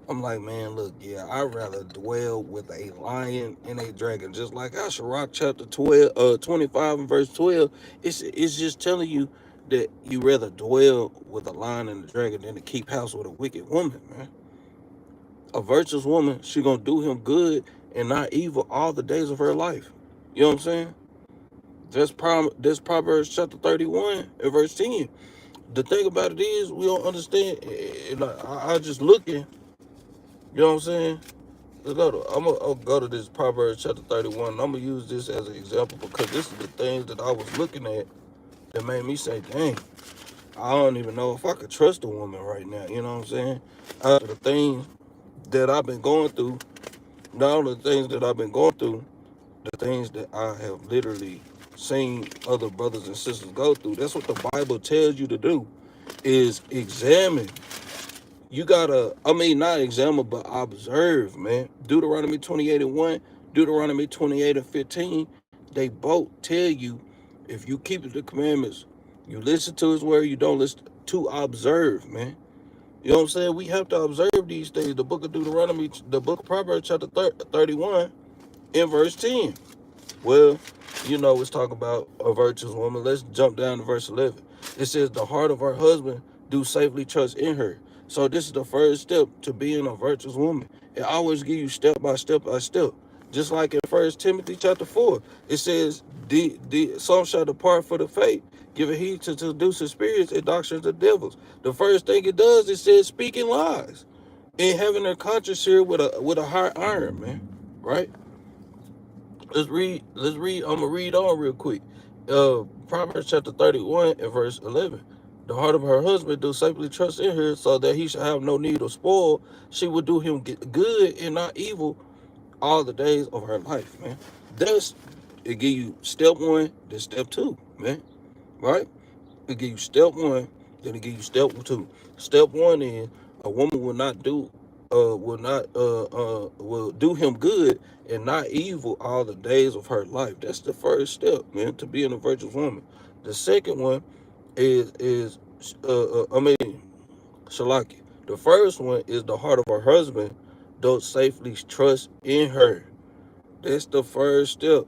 I'm like, man, look, yeah, I'd rather dwell with a lion and a dragon. Just like Sirach chapter 25 and verse 12. It's just telling you that you rather dwell with a lion and a dragon than to keep house with a wicked woman, man. A virtuous woman, she gonna do him good and not evil all the days of her life. You know what I'm saying? That's Proverbs chapter 31 and verse 10. The thing about it is, we don't understand. I just looking, you know what I'm saying? I'm gonna go to this Proverbs chapter 31. And I'm gonna use this as an example because this is the things that I was looking at that made me say, dang, I don't even know if I could trust a woman right now. You know what I'm saying? After the things that I've been going through, not only the things that I've been going through, the things that I have literally seen other brothers and sisters go through. That's what the Bible tells you to do, is examine. You gotta, not examine, but observe, man. Deuteronomy 28 and 1, Deuteronomy 28 and 15, they both tell you, if you keep the commandments, you listen to his word, you don't listen, to observe, man. You know what I'm saying? We have to observe these things. The book of Deuteronomy, the book of Proverbs chapter 31 in verse 10. Well, it's talking about a virtuous woman. Let's jump down to verse 11. It says, the heart of her husband do safely trust in her. So this is the first step to being a virtuous woman. It always gives you step by step by step. Just like in 1 Timothy chapter 4, it says, some shall depart for the faith, giving heed to seducing spirits and doctrines of devils. The first thing it does, it says speaking lies and having their conscience here with a hot iron, man. Right? Let's read. I'm gonna read on real quick. Proverbs chapter 31 and verse 11. The heart of her husband do safely trust in her, so that he shall have no need of spoil. She will do him good and not evil all the days of her life, man. That's it. Give you step one, then step two, man. Right? It give you step one, then it give you step two. Step one is a woman will do him good and not evil all the days of her life. That's the first step, man, to being a virtuous woman. The second one is Shalaki. The first one is the heart of her husband don't safely trust in her. That's the first step.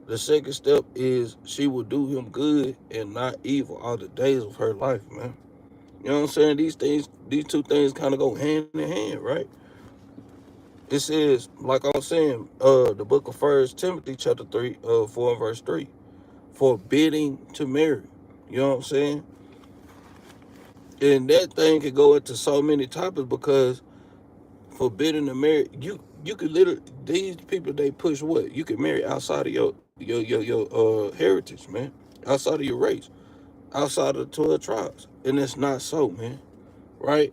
The second step is she will do him good and not evil all the days of her life, man. You know what I'm saying? These two things kind of go hand in hand, right? It says, like I was saying, the book of 1 Timothy chapter 3, 4 and verse 3, forbidding to marry. You know what I'm saying? And that thing could go into so many topics, because forbidding to marry, you could literally, these people, they push what? You could marry outside of your heritage, man. Outside of your race. Outside of the 12 tribes. And it's not so, man. Right?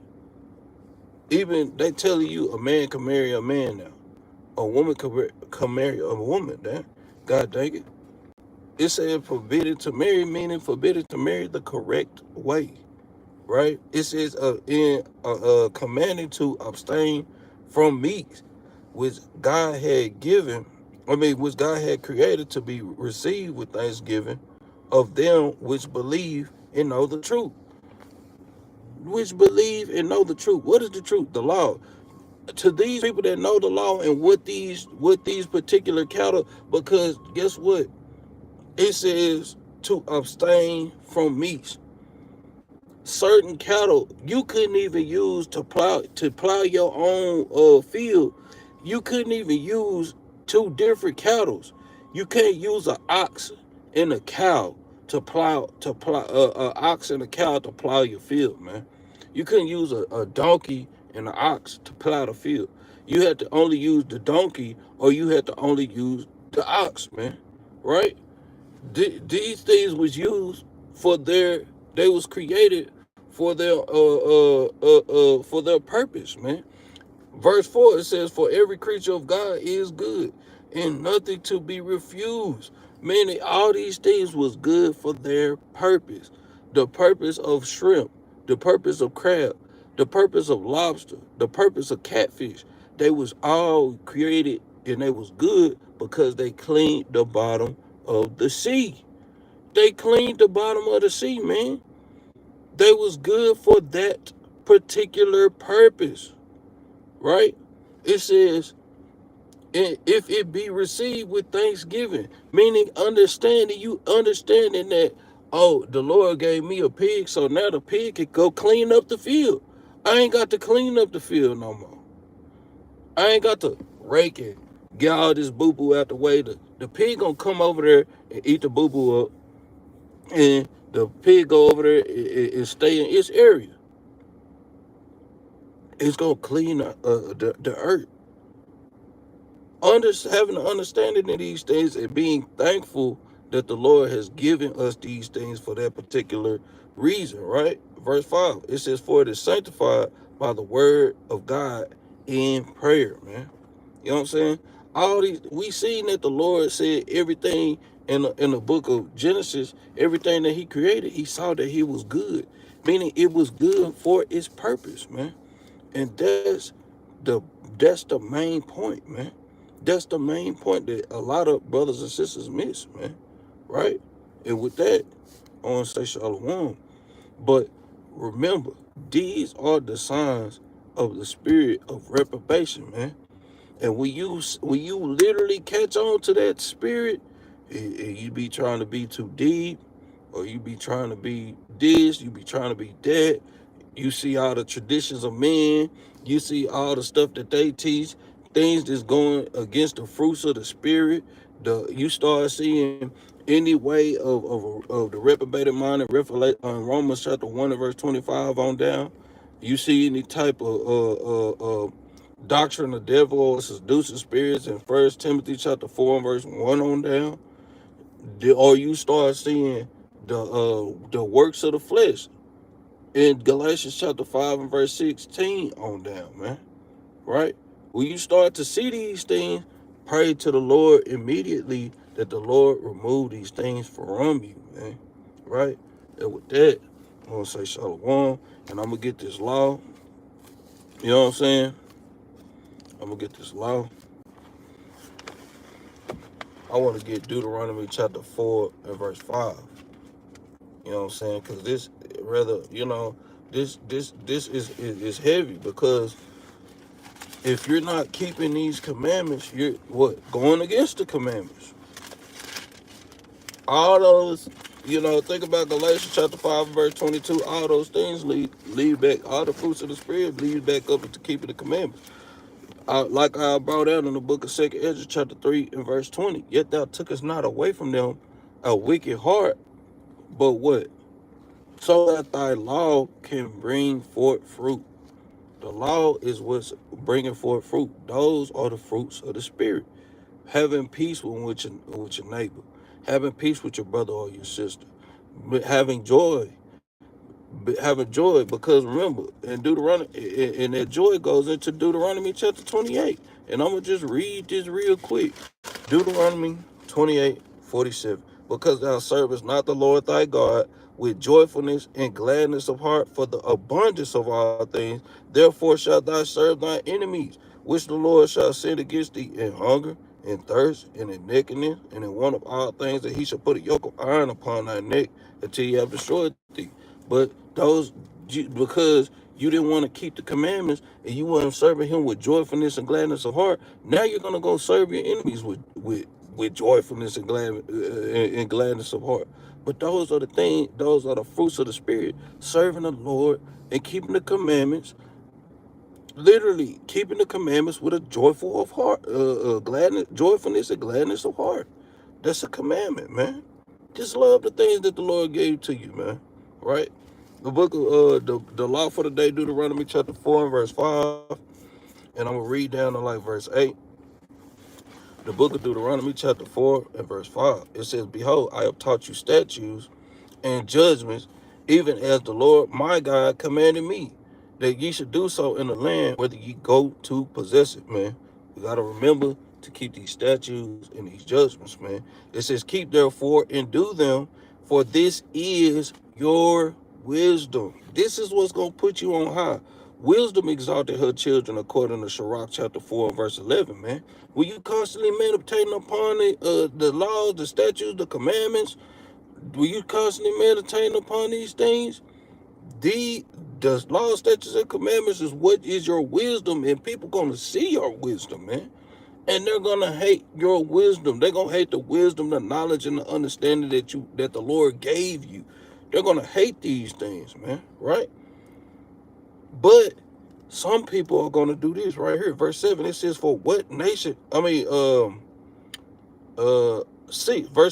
Even they telling you a man can marry a man now. A woman can marry a woman, man. God dang it. It said forbidden to marry, meaning forbidden to marry the correct way. Right? It says commanding to abstain from meats, which God had which God had created to be received with thanksgiving of them which believe and know the truth. Which believe and know the truth. What is the truth? The law. To these people that know the law and what these particular cattle, because guess what? It says to abstain from meats. Certain cattle you couldn't even use to plow your own field. You couldn't even use two different cattle. You can't use an ox and a cow to plow ox and a cow to plow your field, man. You couldn't use a donkey and an ox to plow the field. You had to only use the donkey, or you had to only use the ox, man. Right? These things was used for their. They was created for their purpose, man. Verse 4, it says, "For every creature of God is good, and nothing to be refused." Meaning all these things was good for their purpose. The purpose of shrimp, the purpose of crab, the purpose of lobster, the purpose of catfish. They was all created, and they was good because they cleaned the bottom of the sea. They cleaned the bottom of the sea, man. They was good for that particular purpose, right? It says, if it be received with thanksgiving, meaning understanding that, oh, the Lord gave me a pig, so now the pig can go clean up the field. I ain't got to clean up the field no more. I ain't got to rake it, get all this boo-boo out the way. The pig gonna come over there and eat the boo-boo up, and the pig go over there and stay in its area. It's gonna clean the earth. Having an understanding of these things and being thankful that the Lord has given us these things for that particular reason, right? Verse 5, it says, "For it is sanctified by the word of God in prayer," man. You know what I'm saying? All these, we seen that the Lord said everything in the book of Genesis, everything that he created, he saw that he was good, meaning it was good for its purpose, man. And the that's the main point, man. That's the main point that a lot of brothers and sisters miss, man. Right? And with that, I want to say shalom. But remember, these are the signs of the spirit of reprobation, man. And when you literally catch on to that spirit, and you be trying to be too deep, or you be trying to be this, you be trying to be that. You see all the traditions of men. You see all the stuff that they teach, things that's going against the fruits of the spirit. You start seeing any way of the reprobated mind and Romans chapter 1 and verse 25 on down. You see any type of doctrine of devil or seducing spirits in 1 Timothy chapter 4 and verse 1 on down. Or you start seeing the works of the flesh in Galatians chapter 5 and verse 16 on down, man. Right? When you start to see these things, pray to the Lord immediately that the Lord remove these things from you, man. Right? And with that, I'm going to say shalom, and I'm going to get this law. You know what I'm saying? I'm going to get this law. I want to get Deuteronomy chapter 4 and verse 5. You know what I'm saying? Because this, this is heavy, because if you're not keeping these commandments, you're going against the commandments. All those, think about Galatians chapter 5 verse 22. All those things lead back. All the fruits of the spirit lead back up into keeping the commandments. Like I brought out in the book of 2 Ezra chapter 3 and verse 20. Yet thou tookest not away from them a wicked heart, but what? So that thy law can bring forth fruit. The law is what's bringing forth fruit. Those are the fruits of the spirit. Having peace with your neighbor. Having peace with your brother or your sister. Having joy. Because remember, in Deuteronomy, and that joy goes into Deuteronomy chapter 28. And I'm going to just read this real quick. Deuteronomy 28:47. Because thou servest not the Lord thy God with joyfulness and gladness of heart for the abundance of all things, therefore shalt thou serve thy enemies, which the Lord shall send against thee in hunger, in thirst, and in nakedness, and in want of all things, that he shall put a yoke of iron upon thy neck until he have destroyed thee. But because you didn't want to keep the commandments and you weren't serving him with joyfulness and gladness of heart, now you're going to go serve your enemies with joyfulness and gladness of heart. But those are the fruits of the spirit: serving the Lord and keeping the commandments, literally keeping the commandments with a joyful of heart, gladness, joyfulness and gladness of heart. That's a commandment, man. Just love the things that the Lord gave to you, man. Right? The book of the law for the day, Deuteronomy chapter 4 and verse 5. And I'm gonna read down to like verse 8. The book of Deuteronomy chapter 4 and verse 5. It says, Behold, I have taught you statutes and judgments, even as the Lord my God commanded me, that ye should do so in the land whether ye go to possess it, man. We got to remember to keep these statutes and these judgments, man. It says, keep therefore and do them, for this is your wisdom. This is what's going to put you on high. Wisdom exalted her children, according to Sirach chapter 4 and verse 11, man. Will you constantly meditating upon the laws, the statutes, the commandments? Will you constantly meditating upon these things? The law, statutes, and commandments is what is your wisdom, and people gonna see your wisdom, man. And they're gonna hate your wisdom. They're gonna hate the wisdom, the knowledge, and the understanding that the Lord gave you. They're gonna hate these things, man. Right? But some people are gonna do this right here. Verse 7, it says, for what nation? Verse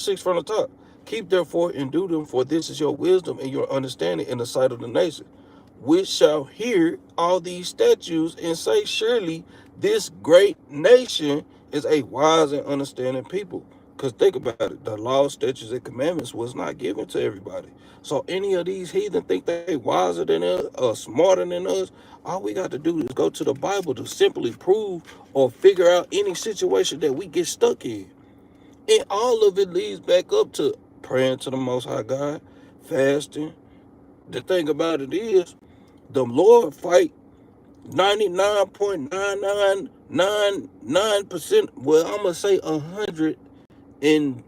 6 from the top. Keep therefore and do them, for this is your wisdom and your understanding in the sight of the nation, which shall hear all these statutes and say, surely this great nation is a wise and understanding people. Because think about it, the law, statutes, and commandments was not given to everybody. So any of these heathen think they wiser than us or smarter than us. All we got to do is go to the Bible to simply prove or figure out any situation that we get stuck in. And all of it leads back up to praying to the Most High God, fasting. The thing about it is, the Lord fight 99.9999%. Well, I'm gonna say 100 and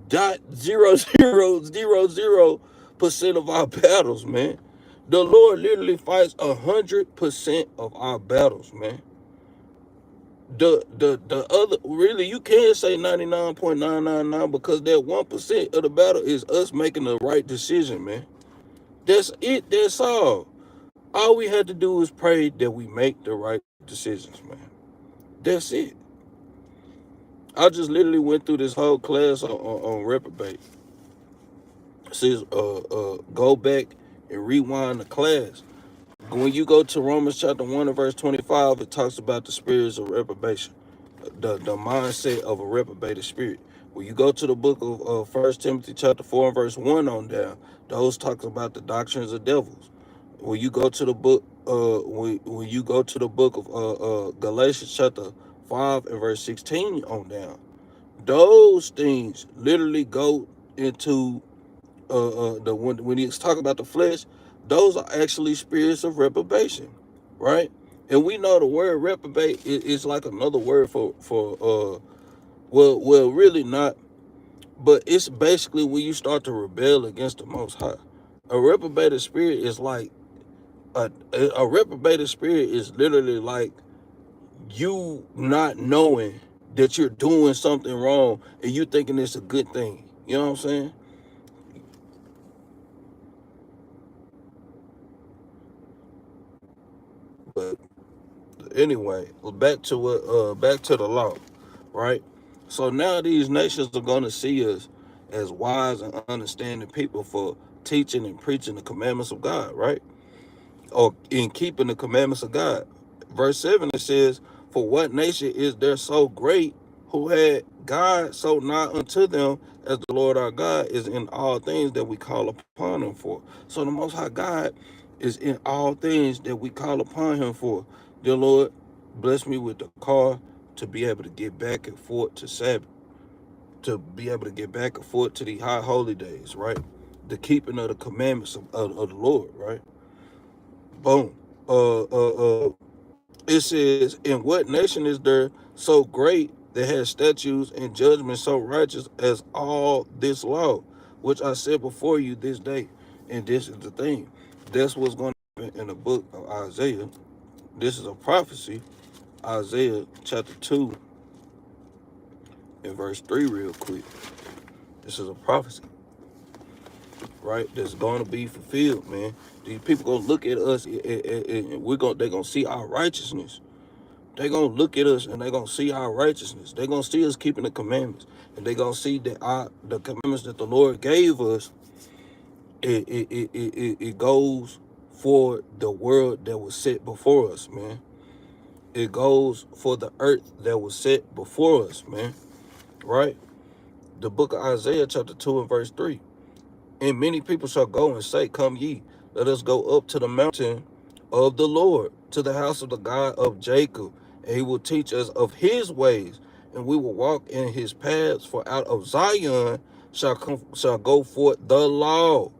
.0000% of our battles, man. The Lord literally fights 100% of our battles, man. The other, really, you can say 99.999, because that 1% of the battle is us making the right decision, man. That's it. That's all. All we had to do is pray that we make the right decisions, man. That's it. I just literally went through this whole class on Reprobate. It says go back and rewind the class. When you go to Romans chapter 1 and verse 25, it talks about the spirits of reprobation, the mindset of a reprobated spirit. When you go to the book of 1 Timothy chapter 4 and verse 1 on down, those talks about the doctrines of devils. When you go to the book, when you go to the book of Galatians chapter 5 and verse 16 on down, those things literally go into when he's talking about the flesh, those are actually spirits of reprobation, right? And we know the word reprobate is like another word for really not, but it's basically when you start to rebel against the Most High. A reprobated spirit is like a reprobated spirit is literally like you not knowing that you're doing something wrong and you thinking it's a good thing. You know what I'm saying? But anyway, back to the law, right? So now these nations are going to see us as wise and understanding people for teaching and preaching the commandments of God, right? Or in keeping the commandments of God. Verse 7, it says, for what nation is there so great, who had God so nigh unto them, as the Lord our God is in all things that we call upon him for? So the Most High God is in all things that we call upon him for. Dear Lord, bless me with the car to be able to get back and forth to Sabbath, to be able to get back and forth to the high holy days, right? The keeping of the commandments of the Lord, right? Boom. It says, in what nation is there so great that has statutes and judgments so righteous as all this law, which I said before you this day? And this is the thing. That's what's going to happen in the book of Isaiah. This is a prophecy. Isaiah chapter 2 and verse 3 real quick. This is a prophecy. right? That's going to be fulfilled, man. These people gonna look at us, and they're gonna see our righteousness. They're gonna look at us and they're gonna see our righteousness. They're gonna see us keeping the commandments, and they're gonna see that the commandments that the Lord gave us, it goes for the world that was set before us, man. It goes for the earth that was set before us, man. Right? The book of Isaiah, chapter 2 and verse 3. And many people shall go and say, Come ye, let us go up to the mountain of the Lord, to the house of the God of Jacob, and he will teach us of his ways, and we will walk in his paths. For out of Zion shall go forth the law,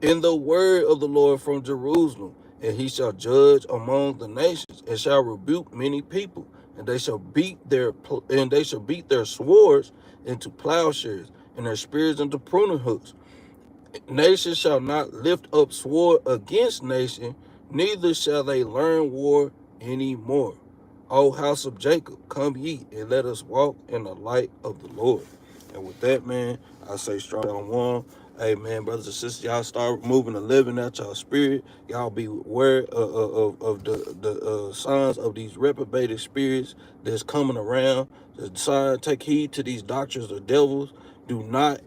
in the word of the Lord from Jerusalem, and he shall judge among the nations, and shall rebuke many people, and they shall beat their swords into plowshares, and their spears into pruning hooks. Nation shall not lift up sword against nation, neither shall they learn war any more. O house of Jacob, come ye, and let us walk in the light of the Lord. And with that, man, I say strong on one. Hey, man, brothers and sisters, y'all start moving and living out y'all spirit. Y'all be aware of the signs of these reprobated spirits that's coming around. The sign, take heed to these doctrines of devils. Do not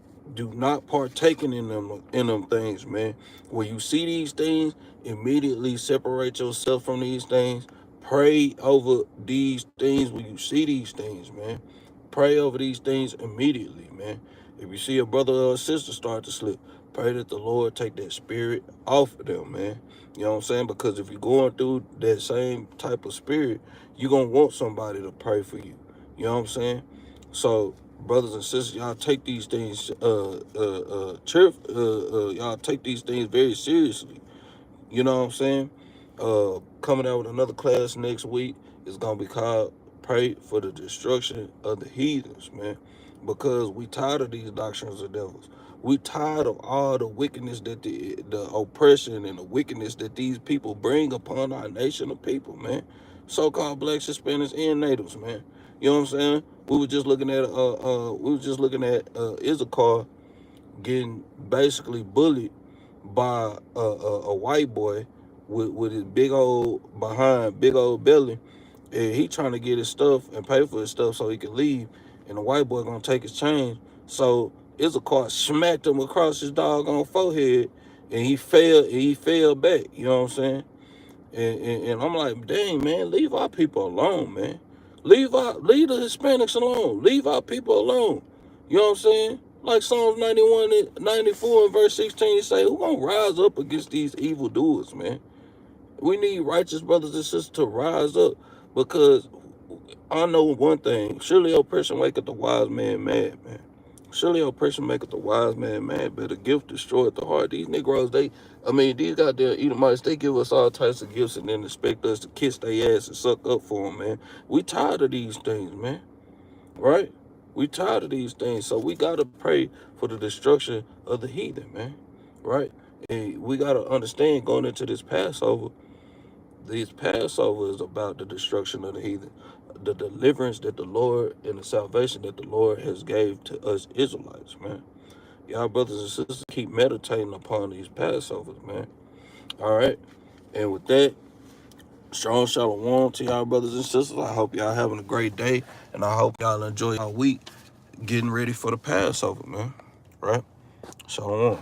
partake in them things, man. When you see these things, immediately separate yourself from these things. Pray over these things when you see these things, man. Pray over these things immediately, man. If you see a brother or a sister start to slip, pray that the Lord take that spirit off of them, man. You know what I'm saying? Because if you're going through that same type of spirit, you're going to want somebody to pray for you. You know what I'm saying? So, brothers and sisters, y'all take these things, y'all take these things very seriously. You know what I'm saying? Coming out with another class next week is gonna be called "Pray for the Destruction of the Heathens," man. Because we tired of these doctrines of devils. We tired of all the wickedness that the oppression and the wickedness that these people bring upon our nation of people, man. So-called blacks, Hispanics, and natives, man. You know what I'm saying? We were just looking at Issachar getting basically bullied by a white boy with his big old belly, and he trying to get his stuff and pay for his stuff so he can leave, and the white boy gonna take his change. So Issachar smacked him across his doggone forehead, and he fell back. You know what I'm saying? And I'm like, dang, man, leave our people alone, man. Leave the Hispanics alone. Leave our people alone. You know what I'm saying? Like Psalms 94 and verse 16 say, who gonna rise up against these evildoers, man? We need righteous brothers and sisters to rise up, because I know one thing. Surely oppression maketh the wise man mad, man. Surely oppression maketh the wise man mad, but the gift destroyeth the heart. These Negroes, these goddamn Edomites, they give us all types of gifts and then expect us to kiss their ass and suck up for them, man. We tired of these things, man. Right? We tired of these things, so we gotta pray for the destruction of the heathen, man. Right? And we gotta understand, going into this Passover is about the destruction of the heathen, the deliverance that the Lord and the salvation that the Lord has gave to us Israelites, man. Y'all brothers and sisters, keep meditating upon these Passovers, man. All right? And with that, strong shalom to y'all brothers and sisters. I hope y'all having a great day, and I hope y'all enjoy y'all week getting ready for the Passover, man. Right? Shalom.